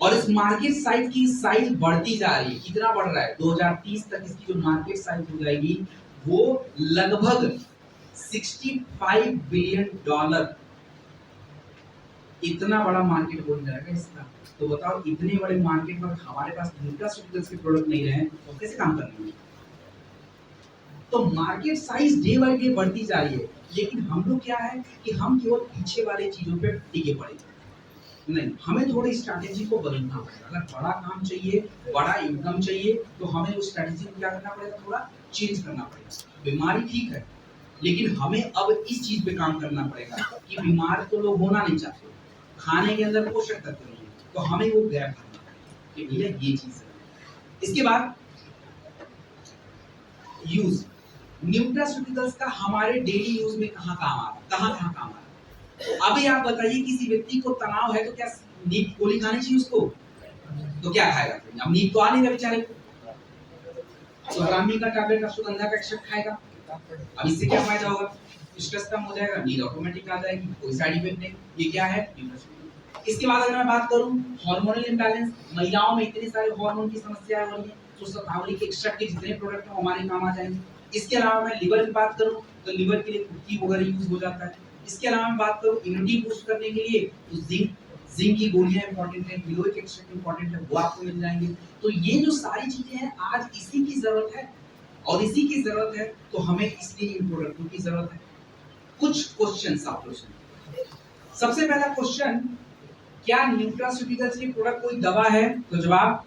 और इस मार्केट साइज की साइज बढ़ती जा रही है। कितना बढ़ रहा है? 2030 तक इसकी जो मार्केट साइज हो जाएगी वो लगभग $65 बिलियन, इतना बड़ा मार्केट बन जाएगा इसका। तो बताओ इतने बड़े मार्केट में हमारे पास न्यूट्रास्यूटिकल्स के प्रोडक्ट नहीं रहे तो कैसे काम करेंगे? तो market size day by day बढ़ती जा रही है, लेकिन हम लोग क्या है कि हम केवल पीछे वाले चीजों पे टिके पड़े नहीं, हमें थोड़ी स्ट्रैटेजी को बदलना पड़ेगा। अगर बड़ा काम चाहिए, बड़ा इनकम चाहिए, तो हमें उस स्ट्रैटेजी को क्या करना पड़ेगा, थोड़ा चेंज करना पड़ेगा। बीमारी ठीक है, लेकिन हमें अब इस चीज पे काम करना पड़ेगा कि बीमार तो लोग होना नहीं चाहते, खाने के अंदर पोषक तत्व नहीं है, तो हमें वो गैप भरना पड़ेगा कि भैया ये चीज है। इसके बाद यूज, न्यूट्रास्यूटिकल्स का हमारे डेली यूज में कहाँ काम आ रहा है, कहाँ काम आ रहा है? अभी आप बताइए, किसी व्यक्ति को तनाव है तो क्या नींद गोली खानी चाहिए उसको? तो क्या खाएगा? अब नींद तो आ नहीं रहा बेचारे को, तो ब्राह्मी का टैबलेट, अश्वगंधा का एक्सट्रैक्ट खाएगा। अब इससे क्या फायदा होगा? स्ट्रेस कम हो जाएगा, नींद ऑटोमेटिक आ जाएगी, कोई साइड इफेक्ट नहीं। ये क्या है? न्यूट्रास्यूटिकल। इसके बाद अगर मैं बात करूं हार्मोनल इंबैलेंस, महिलाओं में इतनी सारी हार्मोन की समस्याएं हो रही है, तो शतावरी के एक्सट्रैक्ट के जितने प्रोडक्ट हैं हमारे काम आ जाएंगे। इसके अलावा मैं लिवर की बात करूं तो लिवर के लिए कुट्टी वगैरह यूज हो जाता है। इसके अलावा मैं बात करूं इम्यूनिटी बूस्ट करने के लिए तो जिंक की गोलियां इंपॉर्टेंट है, गिलोइक एक्सट्रैक्ट इंपॉर्टेंट है, वो आपको मिल जाएंगे। तो ये जो सारी चीजें हैं आज इसी की जरूरत है, और इसी की जरूरत है तो हमें इसलिए इन प्रोडक्टों की जरूरत है। कुछ क्वेश्चंस आप लोग सुनिए। सबसे पहला क्वेश्चन, क्या न्यूट्रास्यूटिकल्स की प्रोडक्ट कोई दवा है? तो जवाब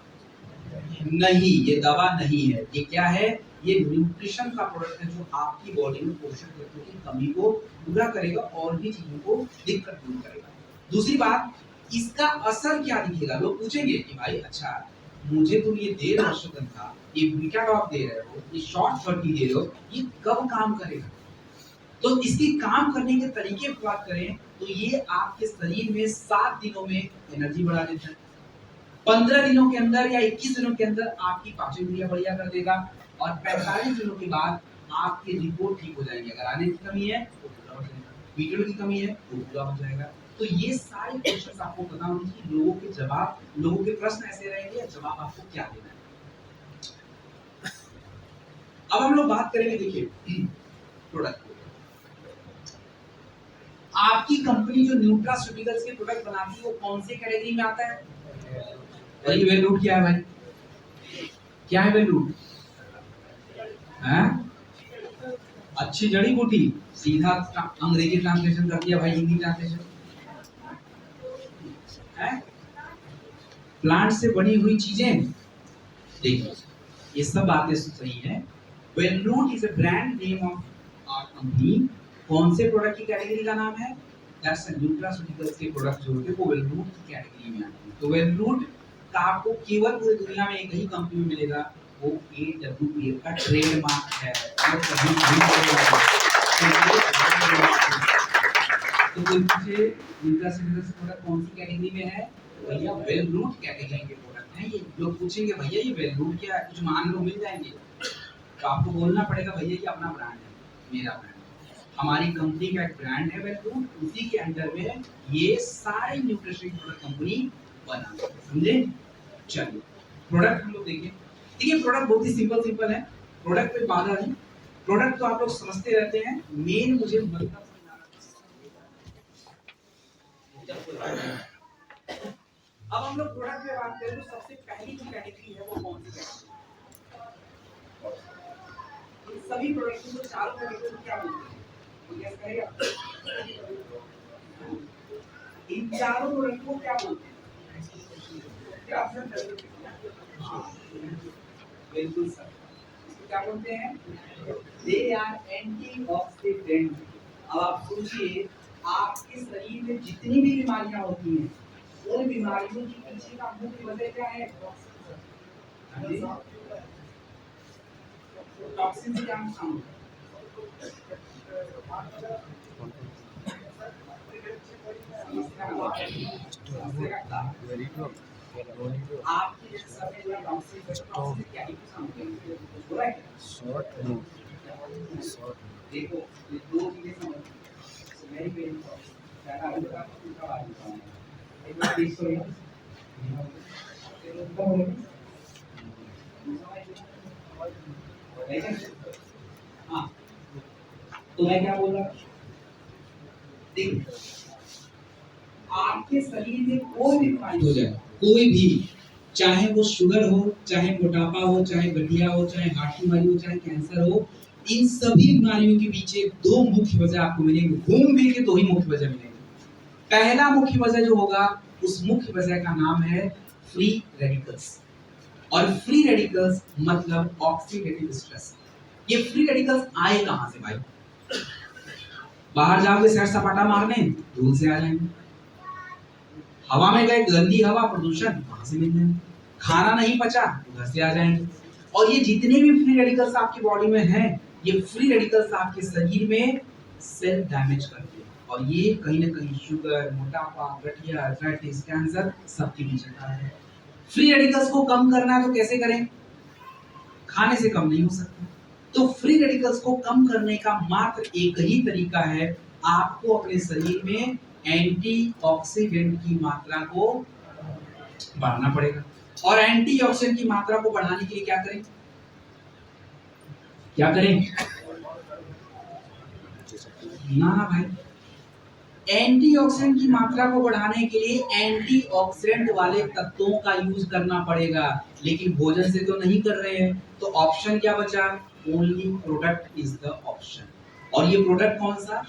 नहीं, ये दवा नहीं है। ये क्या है? ये न्यूट्रिशन का प्रोडक्ट है जो आपकी बॉडी में पोषक तत्वों की कमी को पूरा करेगा और भी चीजों को दिक्कत दूर करेगा। दूसरी बात, इसका असर क्या दिखेगा? लोग पूछेंगे कि भाई अच्छा मुझे तुम ये दे रहे हो अश्वगंधा, ये बीटा डॉप दे रहे हो, ये शॉर्ट 30 दे रहे हो, ये कब काम करेगा? तो इसकी काम करने के तरीके की बात करें तो ये आपके शरीर में 7 दिनों में एनर्जी बढ़ा देता है, 15 दिनों के अंदर या 21 दिनों के अंदर आपकी पाचन क्रिया बढ़िया कर देगा, और 45 दिनों के बाद आपकी रिपोर्ट ठीक हो जाएगी। अगर आने की कमी है तो पूरा हो जाएगा, विटामिन की कमी है तो पूरा हो जाएगा। तो ये सारे क्वेश्चंस आपको पता होंगे कि लोगों के जवाब, लोगों के प्रश्न ऐसे रहेंगे, जवाब आपको क्या देना है। अब हम लोग बात करेंगे, देखिए प्रोडक्ट, आपकी कंपनी जो न्यूट्रास्यूटिकल्स के प्रोडक्ट बनाती है वो कौन से कैटेगरी में आता है? भाई वेलरूट क्या है? भाई क्या है वेलरूट? हैं? अच्छी जड़ी बूटी, सीधा अंग्रेजी ट्रांसलेशन कर दिया भाई, हिंदी ट्रांसलेशन है। प्लांट से बनी हुई चीजें, देखिए ये सब बातें सही है। Wellroot is a brand name of our company. कौन से प्रोडक्ट की कैटेगरी का नाम है? दैट्स अ न्यूट्रास्यूटिकल्स के प्रोडक्ट जो होते हैं वो वेलरूट की कैटेगरी में आते हैं। तो वेलरूट का आपको केवल पूरी दुनिया में एक ही कंपनी में मिलेगा, वो AWPL का ट्रेडमार्क है। और कभी तो कोई पूछे न्यूट्रास्यूटिकल्स प्रोडक्ट कौन सी कैटेगरी में है? भैया वेलरूट कैटेगरी के प्रोडक्ट हैं ये। लोग पूछेंगे भैया ये वेलरूट क्या है, कुछ मान लो मिल जाएंगे, तो आपको बोलना पड़ेगा भैया ये अपना ब्रांड है, मेरा ब्रांड, हमारी कंपनी का एक ब्रांड है वेलरूट, उसी के अंडर में ये सारे न्यूट्रिशन प्रोडक्ट कंपनी बना, समझे? चलिए प्रोडक्ट हम लोग देखें। देखिए प्रोडक्ट बहुत ही सिंपल है, प्रोडक्ट पे बाधा नहीं, प्रोडक्ट तो आप लोग समझते रहते हैं, मेन मुझे मतलब अब हम लोग प्रोडक्ट पे बात करें तो सबसे पहली जो कैटेगरी है वो कौन सी कैटेगरी? सभी प्रोडक्ट को, चारों प्रोडक्ट को क्या बोलते हैं? तो गैस करेगा, इन चारों प्रोडक्ट को क्या बोलते हैं? बिल्कुल सर, इसको क्या बोलते हैं? They are antioxidant. अब आप सोचिए, आपके शरीर में जितनी भी बीमारियां होती हैं, उन बीमारियों के पीछे का मुख्य वजह क्या है? टॉक्सिन से क्या नुकसान होता है? आपके सभी टॉक्सिन क्या ही नुकसान होता है? शॉर्ट देखो ये दो चीजें समझ मेरी पेन ज्यादा आगे का उनका बात बताऊं एक बार प्लीज करो हाँ, तो मैं क्या बोल रहा हूँ, देख आपके शरीर में कोई भी बीमारी हो जाए, कोई भी, चाहे वो शुगर हो, चाहे मोटापा हो, चाहे गठिया हो, चाहे हार्ट की बीमारी हो, चाहे कैंसर हो, इन सभी बीमारियों के पीछे दो मुख्य वजह आपको मिलेंगे, घूम फिर के दो ही मुख्य वजह मिलेंगे। पहला मुख्य वजह जो होगा, उस मुख्य वजह का नाम है फ्री रेडिकल्स, और फ्री रेडिकल्स मतलब ऑक्सीडेटिव स्ट्रेस। ये फ्री रेडिकल्स आए कहां से भाई? बाहर जाओगे सैर सपाटा मारने, धूल से आ जाएंगे, हवा में गए गंदी हवा प्रदूषण वहां से मिल जाएंगे, खाना नहीं पचा उधर से आ जाएंगे। और ये जितने भी फ्री रेडिकल्स आपकी बॉडी में हैं, ये फ्री रेडिकल्स आपके शरीर में सेल डैमेज करते हैं, और ये कहीं ना कहीं शुगर, मोटापा, गठिया, आर्थराइटिस, कैंसर सबके पीछे कारण है। फ्री रेडिकल्स को कम करना है तो कैसे करें? खाने से कम नहीं हो सकता, तो फ्री रेडिकल्स को कम करने का मात्र एक ही तरीका है, आपको अपने शरीर में एंटीऑक्सीडेंट की मात्रा को बढ़ाना पड़ेगा। और एंटीऑक्सीडेंट की मात्रा को बढ़ाने के लिए क्या करें? क्या करें? ना भाई, एंटीऑक्सीडेंट की मात्रा को बढ़ाने के लिए एंटीऑक्सीडेंट वाले तत्वों का यूज करना पड़ेगा, लेकिन भोजन से तो नहीं कर रहे हैं, तो ऑप्शन क्या बचा? Only product is the option. और ये प्रोडक्ट कौन सा?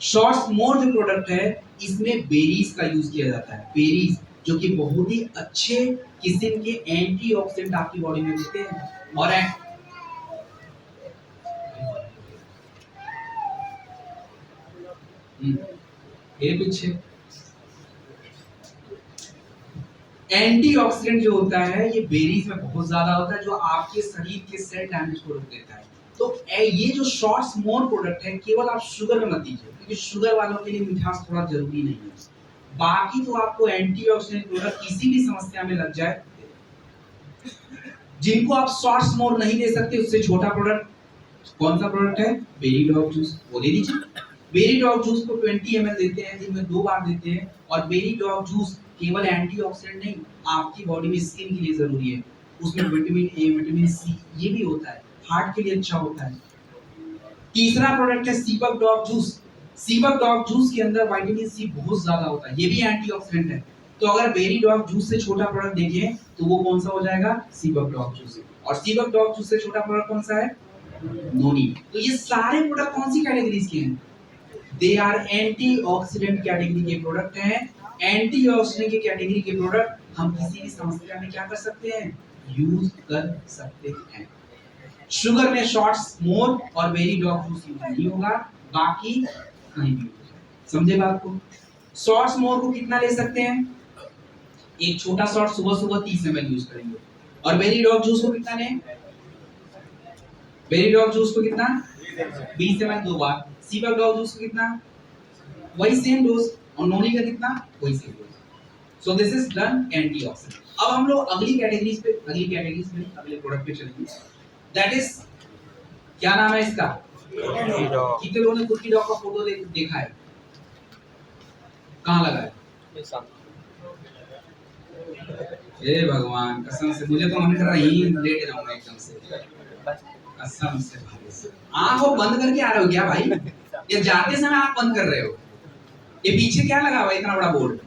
शॉर्ट्स मोर जो प्रोडक्ट है, इसमें बेरीज का यूज किया जाता है। बेरीज जो कि बहुत ही अच्छे किस्म के एंटीऑक्सीडेंट आपकी बॉडी में होते हैं। और ये पीछे एंटीऑक्सीडेंट जो होता है ये बेरीज में बहुत ज्यादा होता है, जो आपके शरीर के सेल डैमेज को रोक देता है। तो ये जो शॉर्ट्स मोर प्रोडक्ट है, केवल आप शुगर में मत दीजिए, क्योंकि शुगर वालों के लिए मिठास थोड़ा जरूरी नहीं है। बाकी तो आपको एंटीऑक्सीडेंट प्रोडक्ट किसी भी समस्या में लग जाए। जिनको आप शॉर्ट्स मोर नहीं दे सकते, उससे छोटा प्रोडक्ट कौन सा प्रोडक्ट है? बेरी डॉग जूस, वो दे दीजिए। बेरी डॉग जूस को 20 ml देते हैं, दिन में 2 बार देते हैं। और बेरी डॉग जूस केवल एंटीऑक्सीडेंट नहीं, आपकी बॉडी में स्किन के लिए जरूरी है, उसमें विटामिन ए, विटामिन सी ये भी होता है, हार्ट के लिए अच्छा होता है। तीसरा प्रोडक्ट है सीबक डॉग जूस। सीबक डॉग जूस के अंदर विटामिन सी बहुत ज्यादा होता है, ये भी एंटीऑक्सीडेंट है। तो अगर बेरी डॉग जूस से छोटा प्रोडक्ट देखें तो वो कौन सा हो जाएगा? सीबक डॉग जूस। और सीबक डॉग जूस से छोटा प्रोडक्ट कौन सा है? नोनी। तो ये सारे प्रोडक्ट कौन सी कैटेगरीज के हैं? दे आर एंटीऑक्सीडेंट कैटेगरी के प्रोडक्ट हैं। एंटीऑक्सीडेंट की कैटेगरी के प्रोडक्ट हम किसी भी समस्या में क्या कर सकते हैं? यूज कर सकते हैं। शुगर में शॉर्ट्स मोर और बेरी डॉग जूस यूज नहीं होगा, बाकी कहीं भी समझे बात को? शॉर्ट्स मोर को कितना ले सकते हैं? एक छोटा शॉट सुबह सुबह 30 ml यूज करेंगे। और बेरी डॉग जूस को कितना लें? बेरी डॉग जूस को कितना? 20 ml 2 बार। सीबक डॉग जूस को कितना? वही सेम डोज। और नोनी का कितना? वही same dose. So this is done antioxidant. अब हम लोग अगली कैटेगरीज में अगले प्रोडक्ट पे चलेंगे। दैट इज, क्या नाम है इसका? कितने लोगों ने कुर्की डॉग का फोटो देखा है? कहाँ लगा है? हे भगवान, कसम से मुझे तो मन कर रहा है यहीं लेट जाऊंगा एकदम से, कसम से भाई। आंखों बंद करके आ रहे हो क्या भाई? ये जाते समय आंख बंद कर रहे हो? ये पीछे क्या लगा हुआ इतना बड़ा बोर्ड?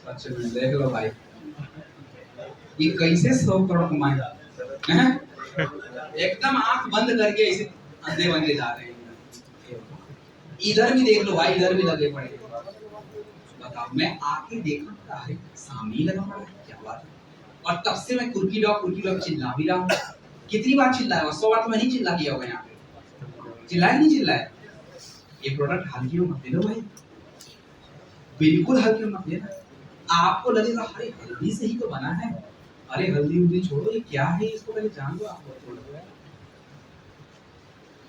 सच में देख लो भाई, ये कैसे 100 करोड़ कमाए हैं? एकदम आंख बंद करके ऐसे अंधे बंदे जा रहे हैं। इधर भी देख लो भाई, इधर भी लगे पड़े। बताओ, मैं आके देखा अरे सामने ही लगा पड़ा है, क्या बात है। और तब से मैं कुर्की डॉग चिल्ला भी रहा हूँ। कितनी बार चिल्लाया? 100 बार तो मैं नहीं चिल्ला किया होगा यहाँ पे। चिल्लाया नहीं चिल्लाया? ये प्रोडक्ट हल्की मत ले लो भाई, बिल्कुल हल्की मत लेना। आपको लगेगा अरे हल्दी से ही तो बना है, अरे हल्दी छोड़ो, ये क्या है इसको पहले जान लो।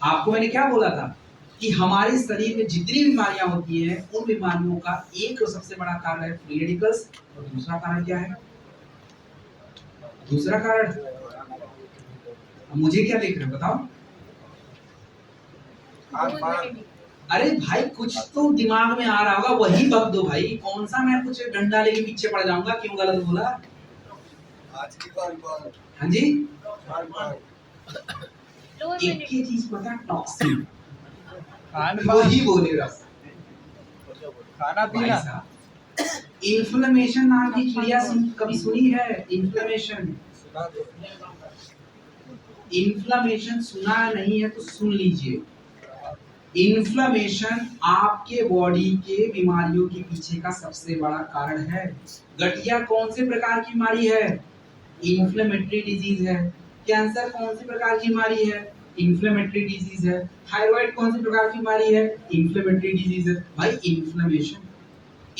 आपको मैंने क्या बोला था कि हमारे शरीर में जितनी बीमारियां होती हैं, उन बीमारियों का एक सबसे बड़ा कारण है फ्री रेडिकल्स, और दूसरा कारण क्या है? दूसरा कारण मुझे क्या देख रहे हो बताओ? अरे भाई कुछ तो दिमाग में आ रहा होगा, वही बक दो भाई। कौन सा मैं कुछ डंडा लेके पीछे पड़ जाऊंगा? क्यों गलत बोला? आज की बात। हाँ जी, एक ही चीज पता, टॉक्सिन। वही बोलेगा खाना पीना। इन्फ्लेमेशन नाम की क्रिया कभी सुनी है? इन्फ्लेमेशन सुना नहीं है तो सुन लीजिए। इन्फ्लेमेशन आपके बॉडी के बीमारियों के पीछे का सबसे बड़ा कारण है। गठिया कौन से प्रकार की बीमारी है? इन्फ्लेमेटरी डिजीज है। कैंसर कौन सी प्रकार की बीमारी है? इन्फ्लेमेटरी डिजीज है। थायराइड कौन सी प्रकार की बीमारी है? इन्फ्लेमेटरी डिजीज है। भाई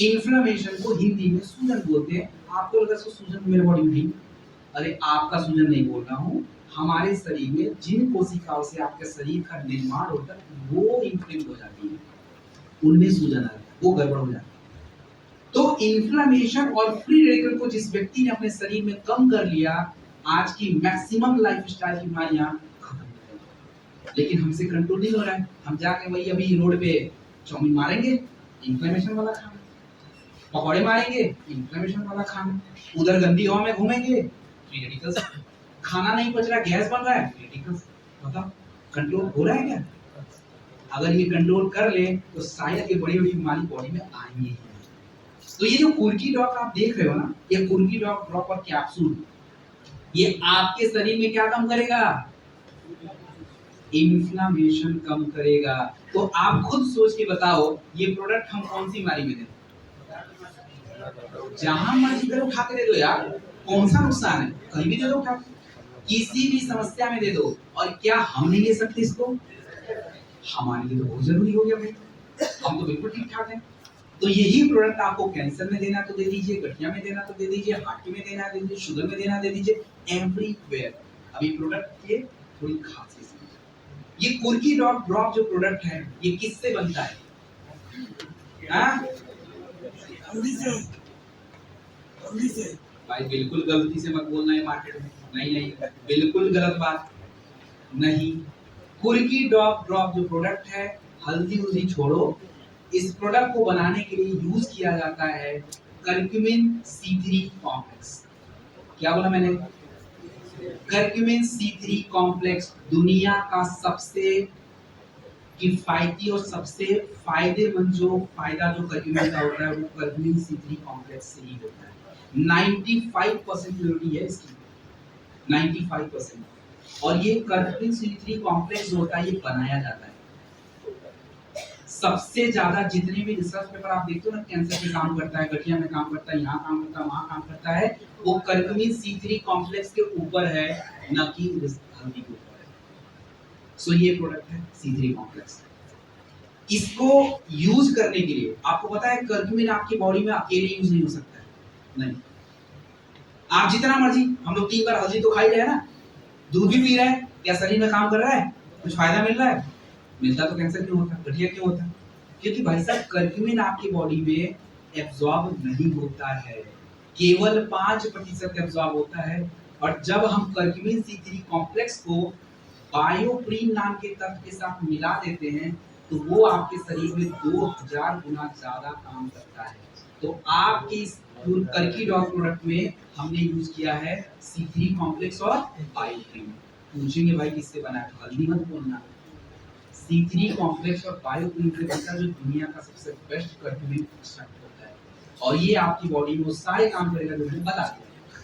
इन्फ्लेमेशन को हिंदी में सूजन बोलते हैं। आपको लगा सूजन मेरे बॉडी में नहीं, अरे आपका सूजन नहीं बोल रहा हूँ, हमारे शरीर में जिन कोशिकाओं से आपके शरीर का निर्माण होता है वो इन्फ्लेम हो जाती है, उनमें सूजन आ जाती है, वो गड़बड़ हो जाती है। तो इन्फ्लेमेशन और फ्री रेडिकल को जिस व्यक्ति ने अपने शरीर में कम कर लिया, आज की मैक्सिमम लाइफस्टाइल की बीमारियां खत्म हो गई, लेकिन हमसे कंट्रोल नहीं हो रहा है। हम जाके वही अभी रोड पे चाउमीन मारेंगे, इन्फ्लेमेशन वाला खाना, पकौड़े मारेंगे, इन्फ्लेमेशन वाला खाना, उधर गंदी हवा में घूमेंगे, फ्री रेडिकल्स, खाना नहीं पच रहा, गैस बन रहा है, फ्री रेडिकल्स। बताओ कंट्रोल हो रहा है क्या? अगर ये कंट्रोल कर ले तो शायद ये बड़ी बड़ी बीमारी बॉडी में आएंगी ही। तो ये जो कुर्की ड्रॉप आप देख रहे हो ना, ये कुर्की ड्रॉप और कैप्सूल, ये आपके शरीर में क्या कम करेगा? इन्फ्लामेशन कम करेगा। तो आप खुद सोच के बताओ, ये प्रोडक्ट हम कौन सी बीमारी में दें? जहां मर्जी करो उठा के दे दो यार, कौन सा नुकसान है? कहीं भी दे दो उठा के, किसी भी समस्या में दे दो। और क्या हम नहीं ले सकते इसको? हमारे लिए तो बहुत जरूरी हो गया भाई, हम तो बिल्कुल ठीक ठाक हैं। तो यही प्रोडक्ट आपको कैंसर में देना तो दे दीजिए, गठिया में देना तो दे दीजिए, हार्ट में देना दे दीजिए, शुगर में देना दे दीजिए, एवरीवेयर। अभी प्रोडक्ट के थोड़ी खासियत समझिए। ये कुर्की ड्रॉप जो प्रोडक्ट है, ये किससे बनता है? हल्दी से। भाई बिल्कुल गलती से मत बोलना है मार्केट में, नहीं, बिल्कुल गलत बात नहीं। कुर्की ड्रॉप जो प्रोडक्ट है, हल्दी उल्दी छोड़ो, इस प्रोडक्ट को बनाने के लिए यूज किया जाता है करक्यूमिन C3 कॉम्प्लेक्स। क्या बोला मैंने? करक्यूमिन C3 कॉम्प्लेक्स दुनिया का सबसे किफायती और सबसे फायदेमंद जो करक्यूमिन का होता है, वो करक्यूमिन C3 कॉम्प्लेक्स से ही होता है। 95% प्योरिटी है इसकी, 95%। और ये करक्यूमिन C3 कॉम्प्लेक्स जो होता है, ये बनाया जाता है सबसे ज्यादा, जितने भी रिसर्च पेपर आप देखते हो ना, कैंसर में काम करता है, गठिया में काम करता है, यहाँ काम करता है, वहाँ काम करता है, वो करक्यूमिन C3 कॉम्प्लेक्स के ऊपर है, न कि हल्दी के ऊपर है। सो ये प्रोडक्ट है C3 कॉम्प्लेक्स। इसको यूज करने के लिए आपको पता है, करक्यूमिन आपकी बॉडी में अकेले यूज नहीं हो सकता है, नहीं। आप जितना मर्जी, हम लोग 3 बार हल्दी तो खा ही रहे हैं ना, दूध भी पी रहे हैं, क्या शरीर में काम कर रहा है? कुछ फायदा मिल रहा है? मिलता तो कैंसर क्यों होता, गठिया क्यों होता? क्योंकि भाई साहब करक्यूमिन आपकी बॉडी में एब्जॉर्ब नहीं होता है, केवल 5% एब्जॉर्ब होता है। और जब हम करक्यूमिन C3 कॉम्प्लेक्स को बायोप्रीन नाम के तत्व के साथ मिला देते हैं, तो वो आपके शरीर में 2000 गुना ज्यादा काम करता है। तो आपके इस करकी डॉग प्रोडक्ट में हमने यूज किया है C3 कॉम्प्लेक्स और बायोप्रीन। पूछेंगे भाई किससे बना है, हल्दी मत बोलना। C3 कॉम्प्लेक्स और बायोप्रीन के साथ जो दुनिया का सबसे बेस्ट करक्यूमिन एक्सट्रैक्ट होता है, और ये आपकी बॉडी में वो सारे काम करेगा जो मैंने बता दिया।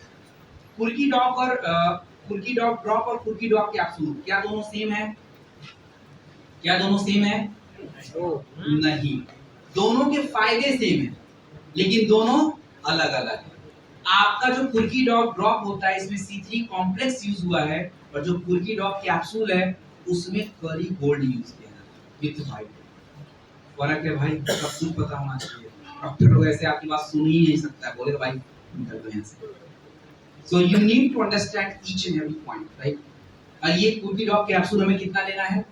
कुर्की डॉग ड्रॉप और कुर्की डॉग कैप्सूल, क्या दोनों सेम है? क्या दोनों सेम है? नहीं, दोनों के फायदे सेम है, लेकिन दोनों अलग अलग है। आपका जो कुर्की डॉग ड्रॉप होता है, इसमें C3 कॉम्प्लेक्स यूज हुआ है, और जो कुर्की डॉग कैप्सूल है, उसमें करी गोल्ड यूज किया है विद वाइट। फर्क है भाई, सब कुछ पता होना चाहिए। डॉक्टर लोग ऐसे आपकी बात सुन ही नहीं सकता है, बोलेगा भाई निकल दो यहाँ से। So you need to understand each and every point, right? और ये कुर्की डॉग कैप्सूल हमें कितना लेना है?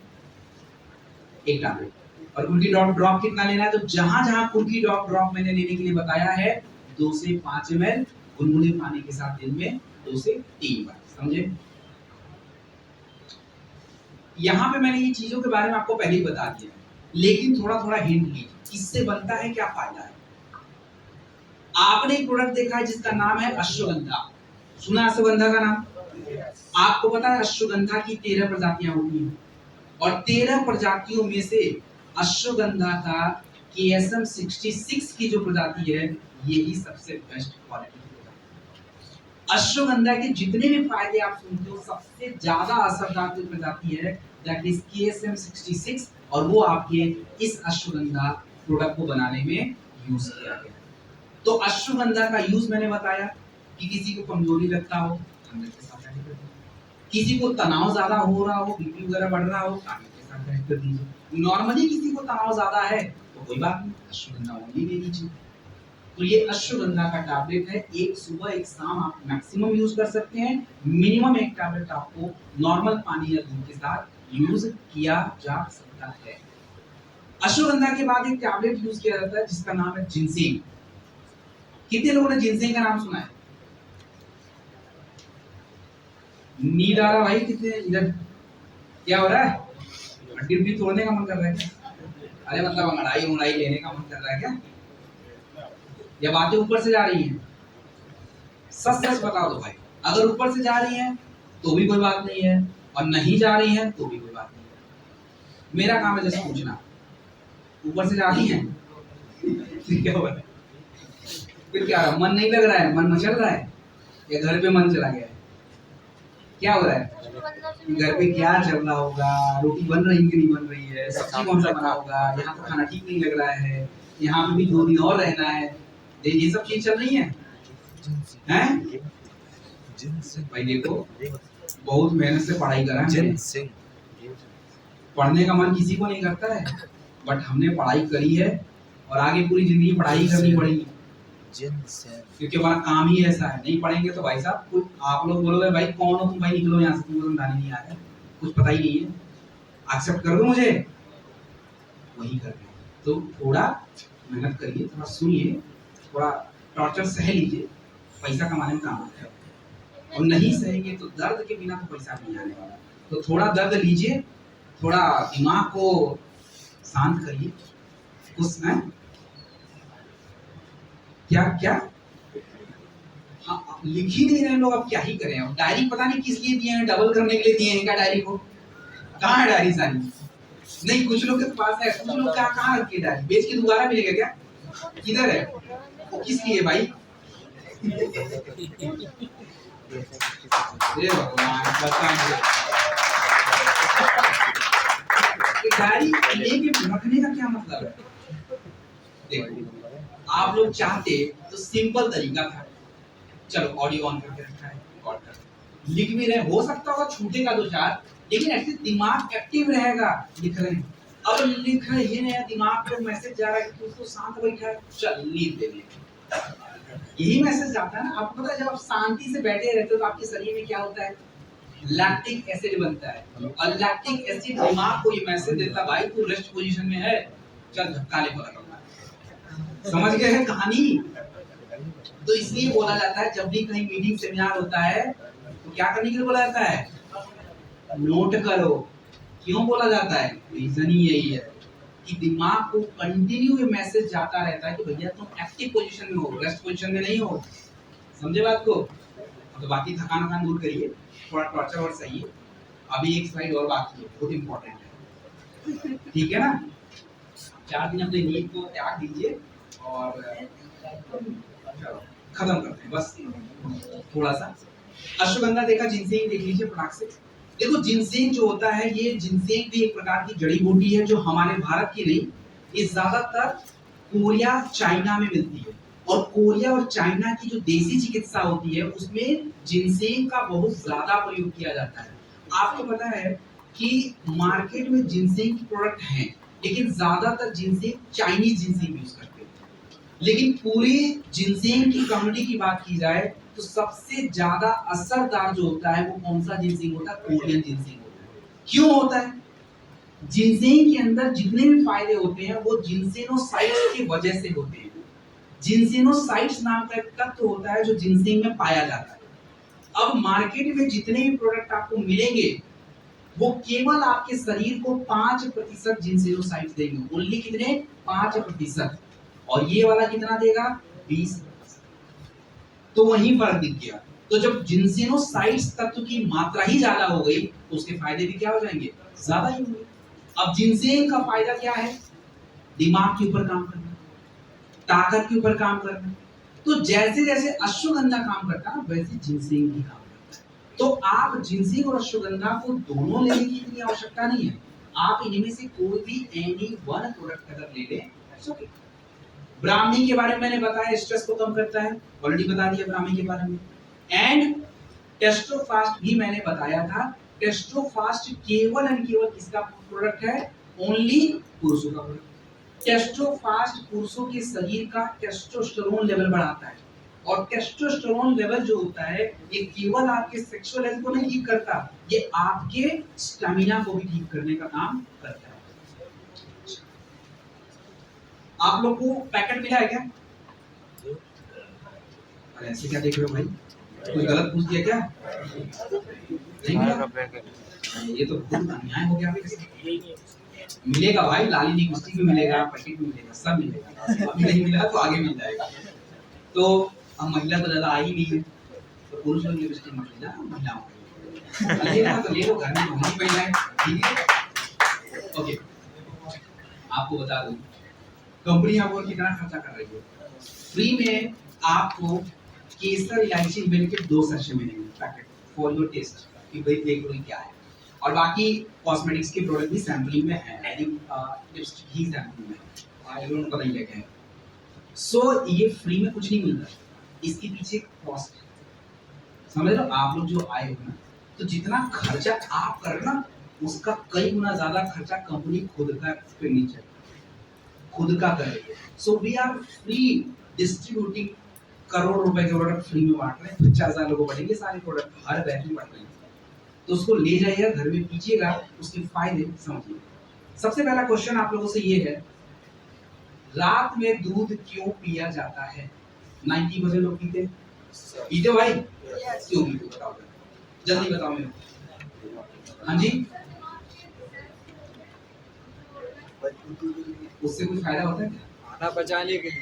1 टैबलेट। और कुर्की डॉग ड्रॉप कितना लेना है? तो जहां जहां कुर्की डॉग ड्रॉप मैंने लेने के लिए बताया है, 2 से 5 ml गुनगुने पानी के साथ दिन में 2 से 3 बार, समझे? यहाँ पे मैंने ये चीजों के बारे में आपको पहले ही बता दिया, लेकिन थोड़ा थोड़ा हिंट लीजिए, इससे बनता है क्या फायदा है। आपने एक प्रोडक्ट देखा है जिसका नाम है अश्वगंधा, सुना अश्वगंधा का नाम? आपको पता है अश्वगंधा की 13 प्रजातियां होती हैं, और 13 प्रजातियों में से अश्वगंधा का KSM 66 की जो प्रजाति है, यही सबसे बेस्ट क्वालिटी है। अश्वगंधा के जितने भी फायदे आप सुनते हो, सबसे ज्यादा असरदार जो प्रजाति है, दैट इज KSM 66, और वो आपके इस अश्वगंधा प्रोडक्ट को बनाने में यूज किया गया है। तो अश्वगंधा का यूज मैंने बताया कि किसी को कमजोरी लगता हो, ठंडक के साथ ऐड कर दीजिए। किसी को तनाव ज्यादा हो रहा हो, बीपी वगैरह बढ़ रहा हो, ठंडक के साथ ऐड कर दीजिए। नॉर्मली किसी को तनाव ज्यादा है तो कोई बात नहीं, अश्वगंधा ओनली ले लीजिए। तो ये अश्वगंधा का टैबलेट है, एक सुबह एक शाम आप मैक्सिमम यूज कर सकते हैं। मिनिमम 1 टैबलेट आपको नॉर्मल पानी या दूध के साथ यूज किया जा सकता है। अश्वगंधा के बाद एक टैबलेट यूज किया जाता है जिसका नाम है जिनसेंग। कितने लोगों ने जिनसेंग का नाम सुना है? नींद आ रहा भाई कितने इधर क्या हो रहा है? हड्डी उड्डी तोड़ने का मन कर रहा है क्या? अरे मतलब अंगड़ाई उंगड़ाई लेने का मन कर रहा है क्या? या बातें ऊपर से जा रही हैं? सच सच बता दो भाई, अगर ऊपर से जा रही हैं तो भी कोई बात नहीं है, और नहीं जा रही हैं तो भी कोई बात नहीं है। मेरा काम है जैसे पूछना, ऊपर से जा रही हैं क्या हो रहा है? फिर क्या हो रहा है? मन नहीं लग रहा है, मन मचल रहा है, या घर पे मन चला गया है? क्या हो रहा है? घर पे क्या चल रहा होगा? रोटी बन रही कि नहीं बन रही है? सब्जी कौन सा बना होगा? यहाँ तो खाना ठीक नहीं लग रहा है, यहाँ पे भी 2 दिन और रहना है, ये सब चीज चल रही है हैं? भाई देखो, बहुत मेहनत से पढ़ाई करा है, पढ़ने का मन किसी को नहीं करता है, बट हमने पढ़ाई करी है और आगे पूरी जिंदगी पढ़ाई करनी पड़ेगी, क्योंकि हमारा काम ही ऐसा है। नहीं पढ़ेंगे तो भाई साहब कुछ आप लोग बोलोगे भाई कौन हो तुम, भाई निकलो यहाँ से, तुमको समझाने नहीं आ रहा है, कुछ पता ही नहीं है, एक्सेप्ट कर दो मुझे, वही कर रहे हैं। तो थोड़ा मेहनत करिए, थोड़ा सुनिए, थोड़ा टॉर्चर सह लीजिए, पैसा कमाने में काम आता है, और नहीं सहेंगे तो दर्द के बिना तो पैसा नहीं आने वाला। तो थोड़ा दर्द लीजिए, थोड़ा दिमाग को शांत करिए, उस में क्या क्या हाँ, लिख ही नहीं रहे लोग, अब क्या ही करें। अब डायरी पता नहीं किस लिए दिए हैं, डबल करने के लिए दिए हैं क्या डायरी को? कहाँ है डायरी सारी? नहीं, कुछ लोग के पास है, कुछ लोग कहाँ रखी है डायरी, बेच के दोबारा मिलेगा क्या? किधर है वो? किस लिए भाई? डायरी लेके रखने का क्या मतलब है? देखो, आप लोग चाहते तो सिंपल तरीका था, चलो ऑडियो ऑन करके रखा है, रिकॉर्ड कर लिख भी रहे, हो सकता होगा छूटेगा 2-4, लेकिन एटलीस्ट दिमाग एक्टिव रहेगा, लिख रहे हैं। अब लिख रहे ये नया दिमाग को मैसेज जा रहा है कि उसको शांत बैठा है, चल नींद ले ले, यही मैसेज जाता है ना। आपको पता है जब आप शांति से बैठे रहते हो तो आपके शरीर में क्या होता है? लैक्टिक एसिड बनता है, और लैक्टिक एसिड दिमाग को ये मैसेज देता है भाई तू रेस्ट पोजीशन में है, चल धक्का ले पकड़। समझ गए हैं कहानी? तो इसलिए बोला जाता है जब भी कहीं मीटिंग सेमिनार होता है तो क्या करने के लिए बोला जाता है? नोट करो। क्यों बोला जाता है? रीजन ही यही है कि दिमाग को कंटिन्यू ये मैसेज जाता रहता है कि भैया तुम एक्टिव पोजीशन में हो, रेस्ट पोजीशन में नहीं हो। समझे बात को? तो बाकी थकान दूर करिए, थोड़ा टॉर्चर और सही है। अभी एक स्लाइड और बाकी है, बहुत इंपॉर्टेंट है, ठीक है ना? 4 दिन अपने नींद को त्याग दीजिए और खत्म करते हैं बस थोड़ा सा। अश्वगंधा देखा, जिनसेंग देख लीजिए फटाक से। देखो जिनसेंग जो होता है, ये जिनसेंग भी एक प्रकार की जड़ी बूटी है जो हमारे भारत की नहीं, ये ज्यादातर कोरिया चाइना में मिलती है, और कोरिया और चाइना की जो देसी चिकित्सा होती है उसमें जिनसेंग का बहुत ज्यादा प्रयोग किया जाता है। आपको पता है कि मार्केट में जिनसेंग की प्रोडक्ट हैं, लेकिन ज्यादातर जिनसेंग चाइनीज जिनसेंग यूज करते हैं। लेकिन पूरी जिनसेंग की कम्युनिटी की बात की जाए तो सबसे ज्यादा असरदार जो होता है वो कौन सा जिनसेंग होता है? कोरियन जिनसेंग होता है। क्यों होता है? जिनसेंग के अंदर जितने भी फायदे होते हैं वो जिनसेनोसाइड्स की वजह से होते हैं। जिनसेनोसाइड्स नाम का एक तत्व होता है जो जिनसेंग में पाया जाता है। अब मार्केट में जितने भी प्रोडक्ट आपको मिलेंगे वो केवल आपके शरीर को 5% जिनसेनोसाइड्स देंगे। ओनली कितने? 5%। और ये वाला कितना देगा? 20। तो वही फर्क दिख गया। तो जब जिनसेनोसाइड्स तत्व की मात्रा ही ज्यादा हो गई तो उसके फायदे भी क्या हो जाएंगे? ज्यादा ही होंगे। अब जिनसेन का फायदा क्या है? दिमाग के ऊपर काम करना, ताकत के ऊपर काम करना। तो जैसे जैसे अश्वगंधा काम करता है वैसे जिनसेन भी काम करता है। तो आप जिनसेन और अश्वगंधा को दोनों लेने की इतनी आवश्यकता नहीं है, आप इनमें से कोई भी एनी वन प्रोडक्ट अगर ले लें इट्स ओके। ब्राह्मी के बारे में मैंने बताया, स्ट्रेस को कम करता है, ऑलरेडी बता दिया ब्राह्मी के बारे में। एंड टेस्टोफास्ट भी मैंने बताया था। टेस्टोफास्ट केवल एंड केवल किसका प्रोडक्ट है? ओनली पुरुषों का प्रोडक्ट। टेस्टोफास्ट पुरुषों के शरीर का टेस्टोस्टेरोन लेवल बढ़ाता है, और टेस्टोस्टेरोन लेवल जो होता है ये केवल आपके सेक्सुअल हेल्थ को नहीं ठीक करता, ये आपके स्टैमिना को भी ठीक करने का काम करता है। आप लोग को पैकेट मिला है क्या? अरे ऐसे क्या देख रहे हो भाई? कोई गलत पूछ दिया क्या? नहीं मिला? ये तो बहुत अन्याय हो गया आपके साथ। मिलेगा भाई, लाली लिपस्टिक भी मिलेगा, पैकेट भी मिलेगा, सब मिलेगा। अभी नहीं मिला तो आगे मिल जाएगा। तो अब महिला तो ज्यादा आई नहीं है, तो पुरुष लोग लिपस्टिक मत लेना, महिलाओं को लेना तो ले लो, घर में तो नहीं पहना है, ठीक है? ओके, आपको बता दूं कंपनी आपको कितना खर्चा कर रही है। फ्री में आपको केसर इलायची मिल के 2 सैशे मिलेंगे पैकेट फॉर योर टेस्ट कि भाई देख लो क्या है। और बाकी कॉस्मेटिक्स के प्रोडक्ट भी सैंपलिंग में है, लिपस्टिक ही सैंपलिंग में है, आई डोंट पता नहीं क्या है। सो ये फ्री में कुछ नहीं मिल रहा, इसके पीछे कॉस्ट है, समझ लो। आप लोग जो आए हो ना, तो जितना खर्चा आप कर रहे ना, उसका कई गुना ज्यादा खर्चा कंपनी खुद का एक्सपेंडिचर खुद का कर रही है। So we are free distributing, crore रुपए के प्रोडक्ट फ्री में बांट रहे हैं, 50,000 लोगों को बढ़ेंगे सारे प्रोडक्ट, हर बैच में बांट रहे हैं। तो उसको ले जाइएगा, घर में पीजिएगा, उसके फायदे समझिए। सबसे पहला क्वेश्चन आप लोगों से ये है, रात में दूध क्यों पिया जाता है? 90% लोग पीते पीते भाई, क्यों पीते बताओ, जल्दी बताओ मेरे को। हाँ जी, उससे कुछ फायदा होता है? खाना पचाने के लिए।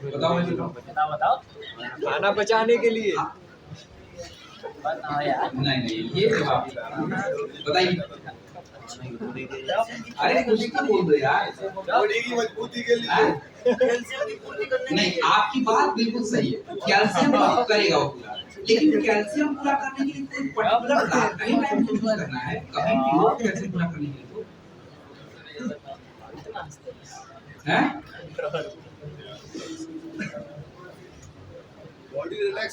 बताओ मुझे, बताओ। खाना पचाने के लिए। नहीं, ये जवाब बताइए। अरे कुछ तो बोल दो यार। बॉडी की मजबूती के लिए। नहीं, आपकी बात बिल्कुल सही है, कैल्शियम करेगा वो पूरा, लेकिन कैल्शियम पूरा करने के लिए कोई पर्टिकुलर टाइम यूज करना है, कभी भी हो कैल्शियम पूरा करने के लिए तो हैं?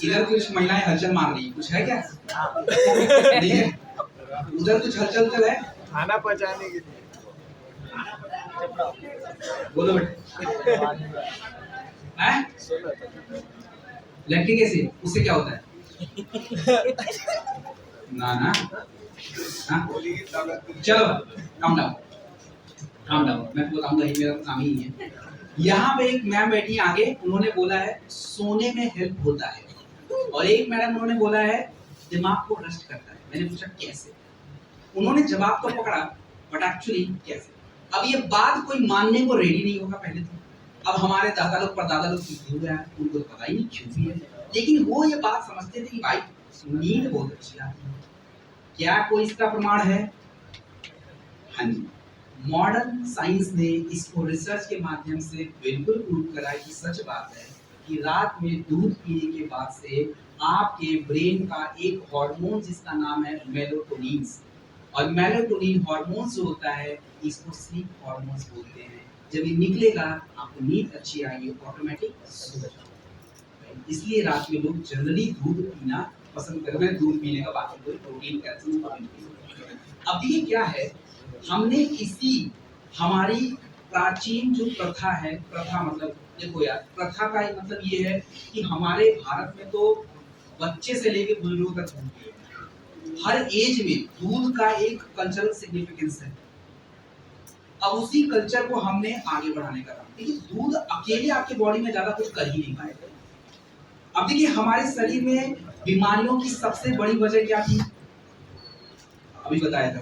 इधर कुछ महिलाएं हलचल मार रही, कुछ है क्या? नहीं है, उधर कुछ हलचल चल है। खाना पचाने के लिए। बोलो बेटा, हैं? लैक्टिक एसिड, उससे क्या होता है? ना ना, हाँ? चलो काम डाउन, मैं बताऊंगा, ये मेरा काम ही है। यहाँ पे एक मैम बैठी आगे, उन्होंने बोला है सोने में हेल्प होता है, और एक मैडम उन्होंने बोला है दिमाग को रेस्ट करता है। मैंने पूछा कैसे? उन्होंने जवाब तो पकड़ा, बट एक्चुअली कैसे? अब ये बात कोई मानने को रेडी नहीं होगा पहले तो। अब हमारे दादा लोग परदादा लोग पीते हुए हैं, उनको तो पता ही नहीं क्यों भी है, लेकिन वो ये बात समझते थे कि भाई नींद बहुत अच्छी आती है। क्या कोई इसका प्रमाण है? हाँ जी, मॉडर्न साइंस ने इसको रिसर्च के माध्यम से बिल्कुल प्रूव करा कि सच बात है कि रात में दूध पीने के बाद से आपके ब्रेन का एक हार्मोन जिसका नाम है मेलाटोनिन, और मेलाटोनिन हार्मोन जो होता है इसको स्लीप हार्मोन्स बोलते हैं। जब ये निकलेगा आपको नींद अच्छी आएगी, ऑटोमेटिक। इसलिए रात में लोग जनरली दूध पीना पसंद करते हैं। दूध पीने का बाकी कोई प्रोटीन कैल्शियम। अब ये क्या है, हमने किसी हमारी प्राचीन जो प्रथा है, प्रथा मतलब देखो यार, प्रथा का मतलब ये है कि हमारे भारत में तो बच्चे से लेके बुजुर्गों तक हर एज में दूध का एक कल्चरल सिग्निफिकेंस है। अब उसी कल्चर को हमने आगे बढ़ाने का काम, देखिए दूध अकेले आपके बॉडी में ज्यादा कुछ कर ही नहीं पाएगा। अब देखिए हमारे शरीर में बीमारियों की सबसे बड़ी वजह क्या थी? अभी बताया था,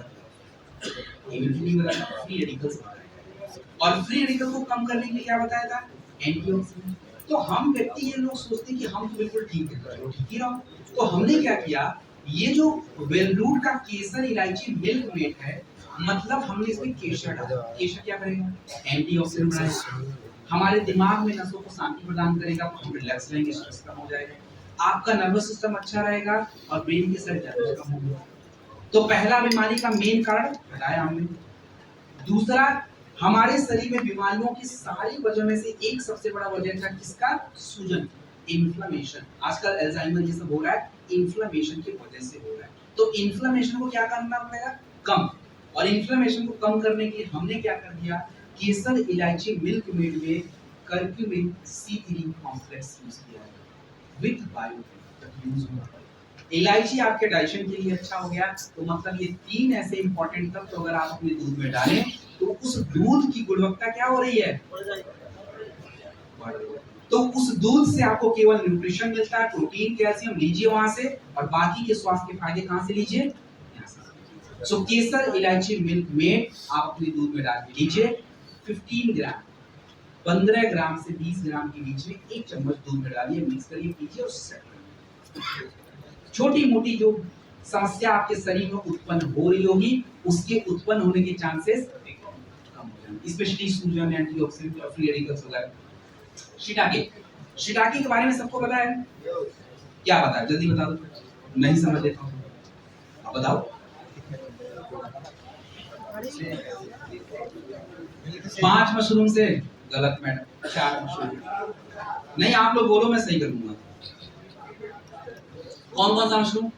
फ्री रेडिकल्स, और फ्री रेडिकल को कम करने के लिए क्या बताया था? एंटीऑक्सीडेंट। तो हम व्यक्ति ये लोग सोचते हैं कि हम तो बिल्कुल ठीक है, चलो ठीक ही रहो। तो हमने क्या किया, ये जो वेलरूट का केसर इलायची मिल्क मेड है, मतलब हमने इसमें केसर डाला। केसर क्या करेगा? एंटीऑक्सीडेंट बनाएगा, हमारे दिमाग में नसों को शांति प्रदान करेगा, हम रिलैक्स रहेंगे, स्ट्रेस कम हो जाएगा, आपका नर्वस सिस्टम अच्छा रहेगा, और ब्रेन के सेल कम होगा। तो पहला बीमारी का मेन कारण हटाया हमने। दूसरा, हमारे शरीर में बीमारियों की सारी वजह में से एक सबसे बड़ा वजह था किसका? सूजन, इन्फ्लेमेशन। आजकल अल्जाइमर ये सब हो रहा है, इन्फ्लेमेशन की वजह से हो रहा है। तो इन्फ्लेमेशन को क्या करना पड़ेगा? कम। और इन्फ्लेमेशन को कम करने के लिए हमने क्या कर दिया? केसर इलायची मिल्क मेड में कर्क्यूमिन C3 कॉम्प्लेक्स यूज किया है विद बायोटिन यूज हुआ। इलायची आपके डाइजेशन के लिए अच्छा हो गया, तो मतलब ये 3 ऐसे इंपॉर्टेंट तत्व तो अगर आप अपने दूध में डालें तो उस दूध की गुणवत्ता क्या हो रही है? तो उस दूध से आपको केवल न्यूट्रिशन मिलता है, प्रोटीन, कैल्शियम लीजिए वहां से, और बाकी के स्वास्थ्य के फायदे कहां से लीजिए? यहाँ से। सो केसर इलायची मिल्क मेड आप अपने दूध में डाल के लीजिए 15 ग्राम, 15 ग्राम से 20 ग्राम के बीच में एक चम्मच दूध में डालिए, मिक्स करिए, पीजिए और सेट करिए। छोटी मोटी जो समस्या आपके शरीर में उत्पन्न हो रही होगी उसके उत्पन्न होने के चांसेस कम हो जाएंगे, स्पेशली सूजन, एंटीऑक्सीडेंट और फ्री रेडिकल्स वगैरह। शिटाके के बारे में सबको पता है? क्या पता है? जल्दी बता दो, नहीं समझ लेता हूँ, आप बताओ। 5 मशरूम से गलत मैडम, 4 मशरूम। नहीं आप लोग बोलो, मैं सही कर दूंगा। कौन कौन सा मशरूम?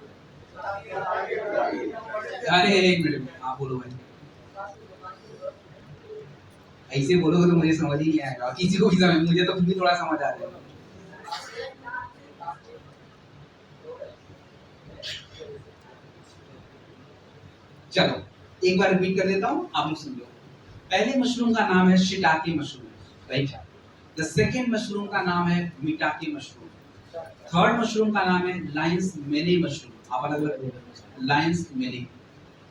अरे एक मिनट, आप बोलो भाई। ऐसे बोलोगे तो मुझे समझ ही नहीं आएगा, किसी को भी समझ, मुझे तो भी थोड़ा समझ आ जाएगा। चलो एक बार रिपीट कर देता हूँ, आप लोग सुन लो। पहले मशरूम का नाम है shiitake mushroom, right. The second mushroom का नाम है मिटाके मशरूम। थर्ड मशरूम का नाम है लायंस मेने मशरूम। आप अलग अलग बोलो, लायंस मेने,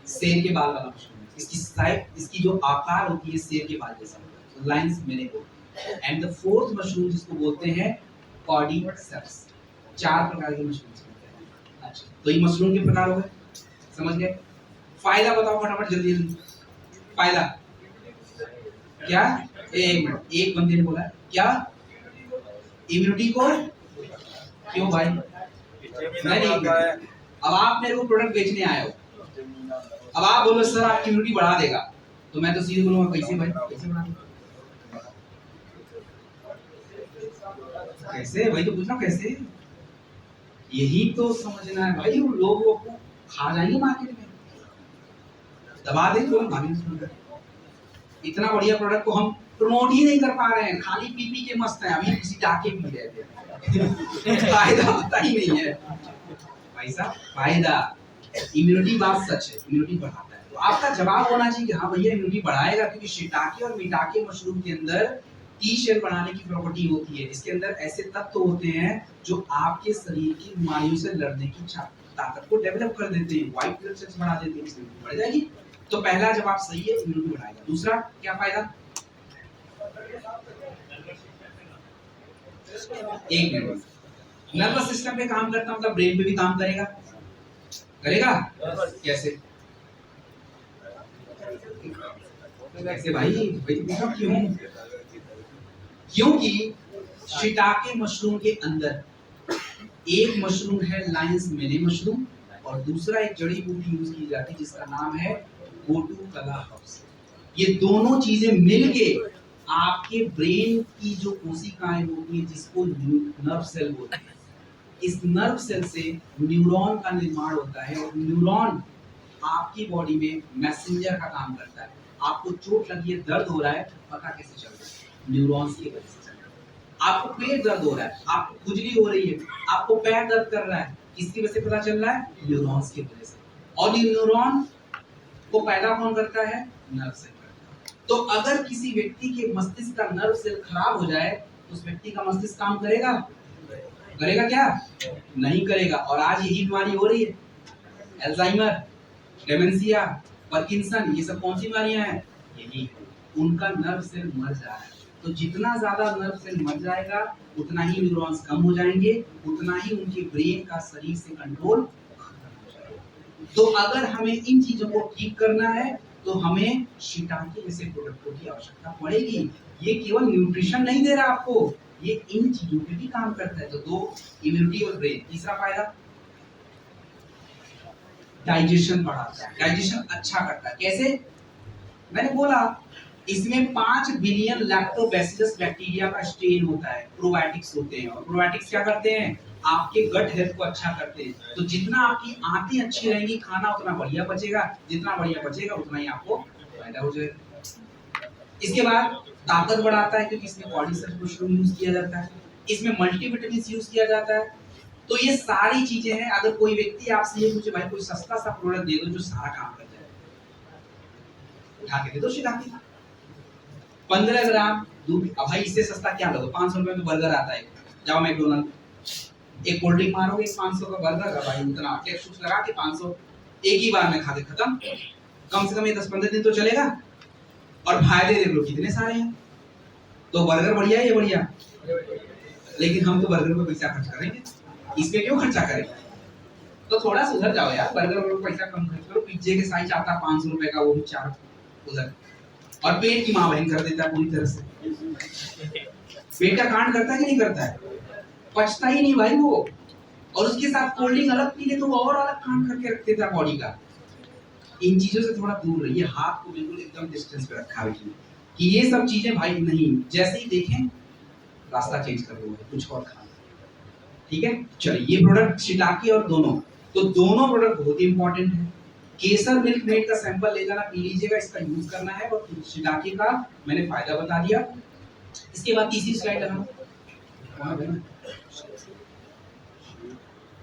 शेर के बाल वाला मशरूम। इसकी साइज, इसकी जो आकार होती है शेर के बाल जैसा, तो लायंस मेने बोलते हैं। एंड द फोर्थ मशरूम जिसको बोलते हैं कॉर्डिसेप्स। 4 प्रकार के मशरूम होते हैं। अच्छा, तो ये मशरूम के प्रकार हो गए, समझ गए? फायदा बताओ फटाफट, जल्दी जल्दी। फायदा क्या? एक मिनट, एक बंदे ने बोला क्या? इम्यूनिटी को, क्यों भाई? नहीं, अब आप मेरे को प्रोडक्ट बेचने आए हो, अब आप बोलो सर आपकी इम्यूनिटी बढ़ा देगा, तो मैं तो सीधे बोलूंगा कैसे भाई, कैसे बढ़ा देगा? कैसे भाई, तो पूछना कैसे? यही तो समझना है भाई, उन लोगों को खा जाएंगे मार्केट में, दबा देंगे, बोलो भाभी इतना बढ़िया प्रोडक्ट को हम प्रमोट ही नहीं कर पा रहे हैं, खाली पी पी के मस्त है, अभी किसी टाके पी रहे थे। फायदा पता ही नहीं है भाई साहब, फायदा इम्यूनिटी, बात सच है, इम्यूनिटी बढ़ाता है। तो आपका जवाब होना चाहिए कि हाँ भैया इम्यूनिटी बढ़ाएगा, क्योंकि शिटाके और मिटाके मशरूम के अंदर टी सेल बढ़ाने की प्रॉपर्टी होती है। इसके अंदर ऐसे तत्व होते हैं जो आपके शरीर की बीमारियों से लड़ने की ताकत को डेवलप कर देते हैं, व्हाइट ब्लड सेल्स बढ़ा देते हैं, इसमें बढ़ जाएगी। तो पहला जवाब सही है, इम्यूनिटी बढ़ाएगा। दूसरा क्या फायदा? एक मिनट, नर्वस सिस्टम पे काम करता, मतलब ब्रेन पे भी काम करेगा, करेगा कैसे? कैसे भाई, भाई क्यों? क्योंकि शिटाके मशरूम के अंदर एक मशरूम है लायंस मेने मशरूम, और दूसरा एक जड़ी बूटी यूज की जाती है जिसका नाम है गोटुकला हर्ब्स। ये दोनों चीजें मिलके आपके ब्रेन की जो कोशिकाएं होती है जिसको नर्व सेल बोलते हैं, इस नर्व सेल से न्यूरॉन का निर्माण होता है, और न्यूरॉन आपकी बॉडी में मैसेंजर का काम करता है। आपको चोट लगी है, दर्द हो रहा है, पता कैसे चल रहा है? न्यूरॉन्स की वजह से चल रहा है। आपको पेट दर्द हो रहा है, आपको खुजली हो रही है, आपको पैर दर्द कर रहा है, किसकी वजह से पता चल रहा है? न्यूरॉन्स की वजह से। और ये न्यूरॉन को पैदा कौन करता है? नर्व सेल करता है। तो अगर किसी व्यक्ति के मस्तिष्क का नर्व सेल खराब हो जाए तो उस व्यक्ति का मस्तिष्क काम करेगा? करेगा क्या? नहीं करेगा। और आज यही बीमारी हो रही है, अल्जाइमर, डेमेंशिया, पार्किंसन, ये सब कौन सी बीमारियां हैं? यही, उनका नर्व सेल मर जा रहा है। तो जितना ज्यादा नर्व सेल मर जाएगा उतना ही न्यूरॉन्स कम हो जाएंगे, उतना ही उनके ब्रेन का शरीर से कंट्रोल। तो अगर हमें इन चीजों को ठीक करना है तो हमें शिटाके जैसे प्रोडक्टों की आवश्यकता पड़ेगी। ये केवल न्यूट्रिशन नहीं दे रहा आपको, ये इन चीजों पे भी काम करता है। तो 2, इम्यूनिटी और ब्रेन। तीसरा फायदा, डाइजेशन बढ़ाता है, डाइजेशन अच्छा करता है। कैसे? मैंने बोला इसमें 5 बिलियन लैक्टोबैसिलस बैक्टीरिया का स्ट्रेन होता है, प्रोबायोटिक्स होते हैं, और प्रोबायोटिक्स क्या करते हैं? आपके गट हेल्थ को अच्छा करते हैं। तो जितना आपकी आंतें अच्छी रहेंगी, खाना उतना बढ़िया बचेगा, जितना बढ़िया बचेगा उतना ही आपको फायदा हो जाएगा। इसके बाद ताकत बढ़ाता है, क्योंकि इसमें कॉर्डिसेप्स मशरूम यूज किया जाता है, इसमें मल्टीविटामिन यूज किया जाता है। तो ये सारी चीजें हैं। अगर कोई व्यक्ति आपसे ये पूछे भाई कोई सस्ता सा प्रोडक्ट दे दो जो सारा काम कर जाए, उठा के दे दो शिटाके। 15 ग्राम दूध। अब भाई इससे सस्ता क्या लोगे? 500 रुपए में बर्गर आता है, जाओ मैकडोनल्ड, एक कोल्ड ड्रिंक मारोगे 500 का बर्गर का भाई, उतना टेक्स लगा के 500 एक ही बार में खा के खत्म। कम से कम ये 10-15 दिन तो चलेगा, और फायदे देख लो कितने सारे हैं। तो बर्गर बढ़िया है, ये बढ़िया, लेकिन हम तो बर्गर पे पैसा खर्च करेंगे, इस पे क्यों खर्चा करें? तो थोड़ा सुधर जाओ यार, बर्गर पर पैसा कम खर्च करो। पिज्जे के साइज आता है 500 रुपए का, वो भी 4 उधर, और पेट की माँ बहन कर देता है पूरी तरह से। पेट का कांड करता है कि नहीं करता है? पचता ही नहीं भाई वो, और उसके साथ कोल्ड ड्रिंक अलग पी ले तो वो और अलग कांड करके रख देता है बॉडी का। इन चीजों से थोड़ा दूर रहिए, हाथ को बिल्कुल एकदम डिस्टेंस पे रखा रखिए कि ये सब चीजें भाई नहीं, जैसे ही देखें रास्ता चेंज कर लो, कुछ और खाना। ठीक है, चलिए ये प्रोडक्ट शिलाकी और दोनों, तो दोनों प्रोडक्ट बहुत ही इंपॉर्टेंट है। केसर मिल्क मेड का सैंपल ले जाना, पी लीजिएगा, इसका यूज करना है, और शिलाकी का मैंने फायदा बता दिया। इसके बाद तीसरी स्लाइड है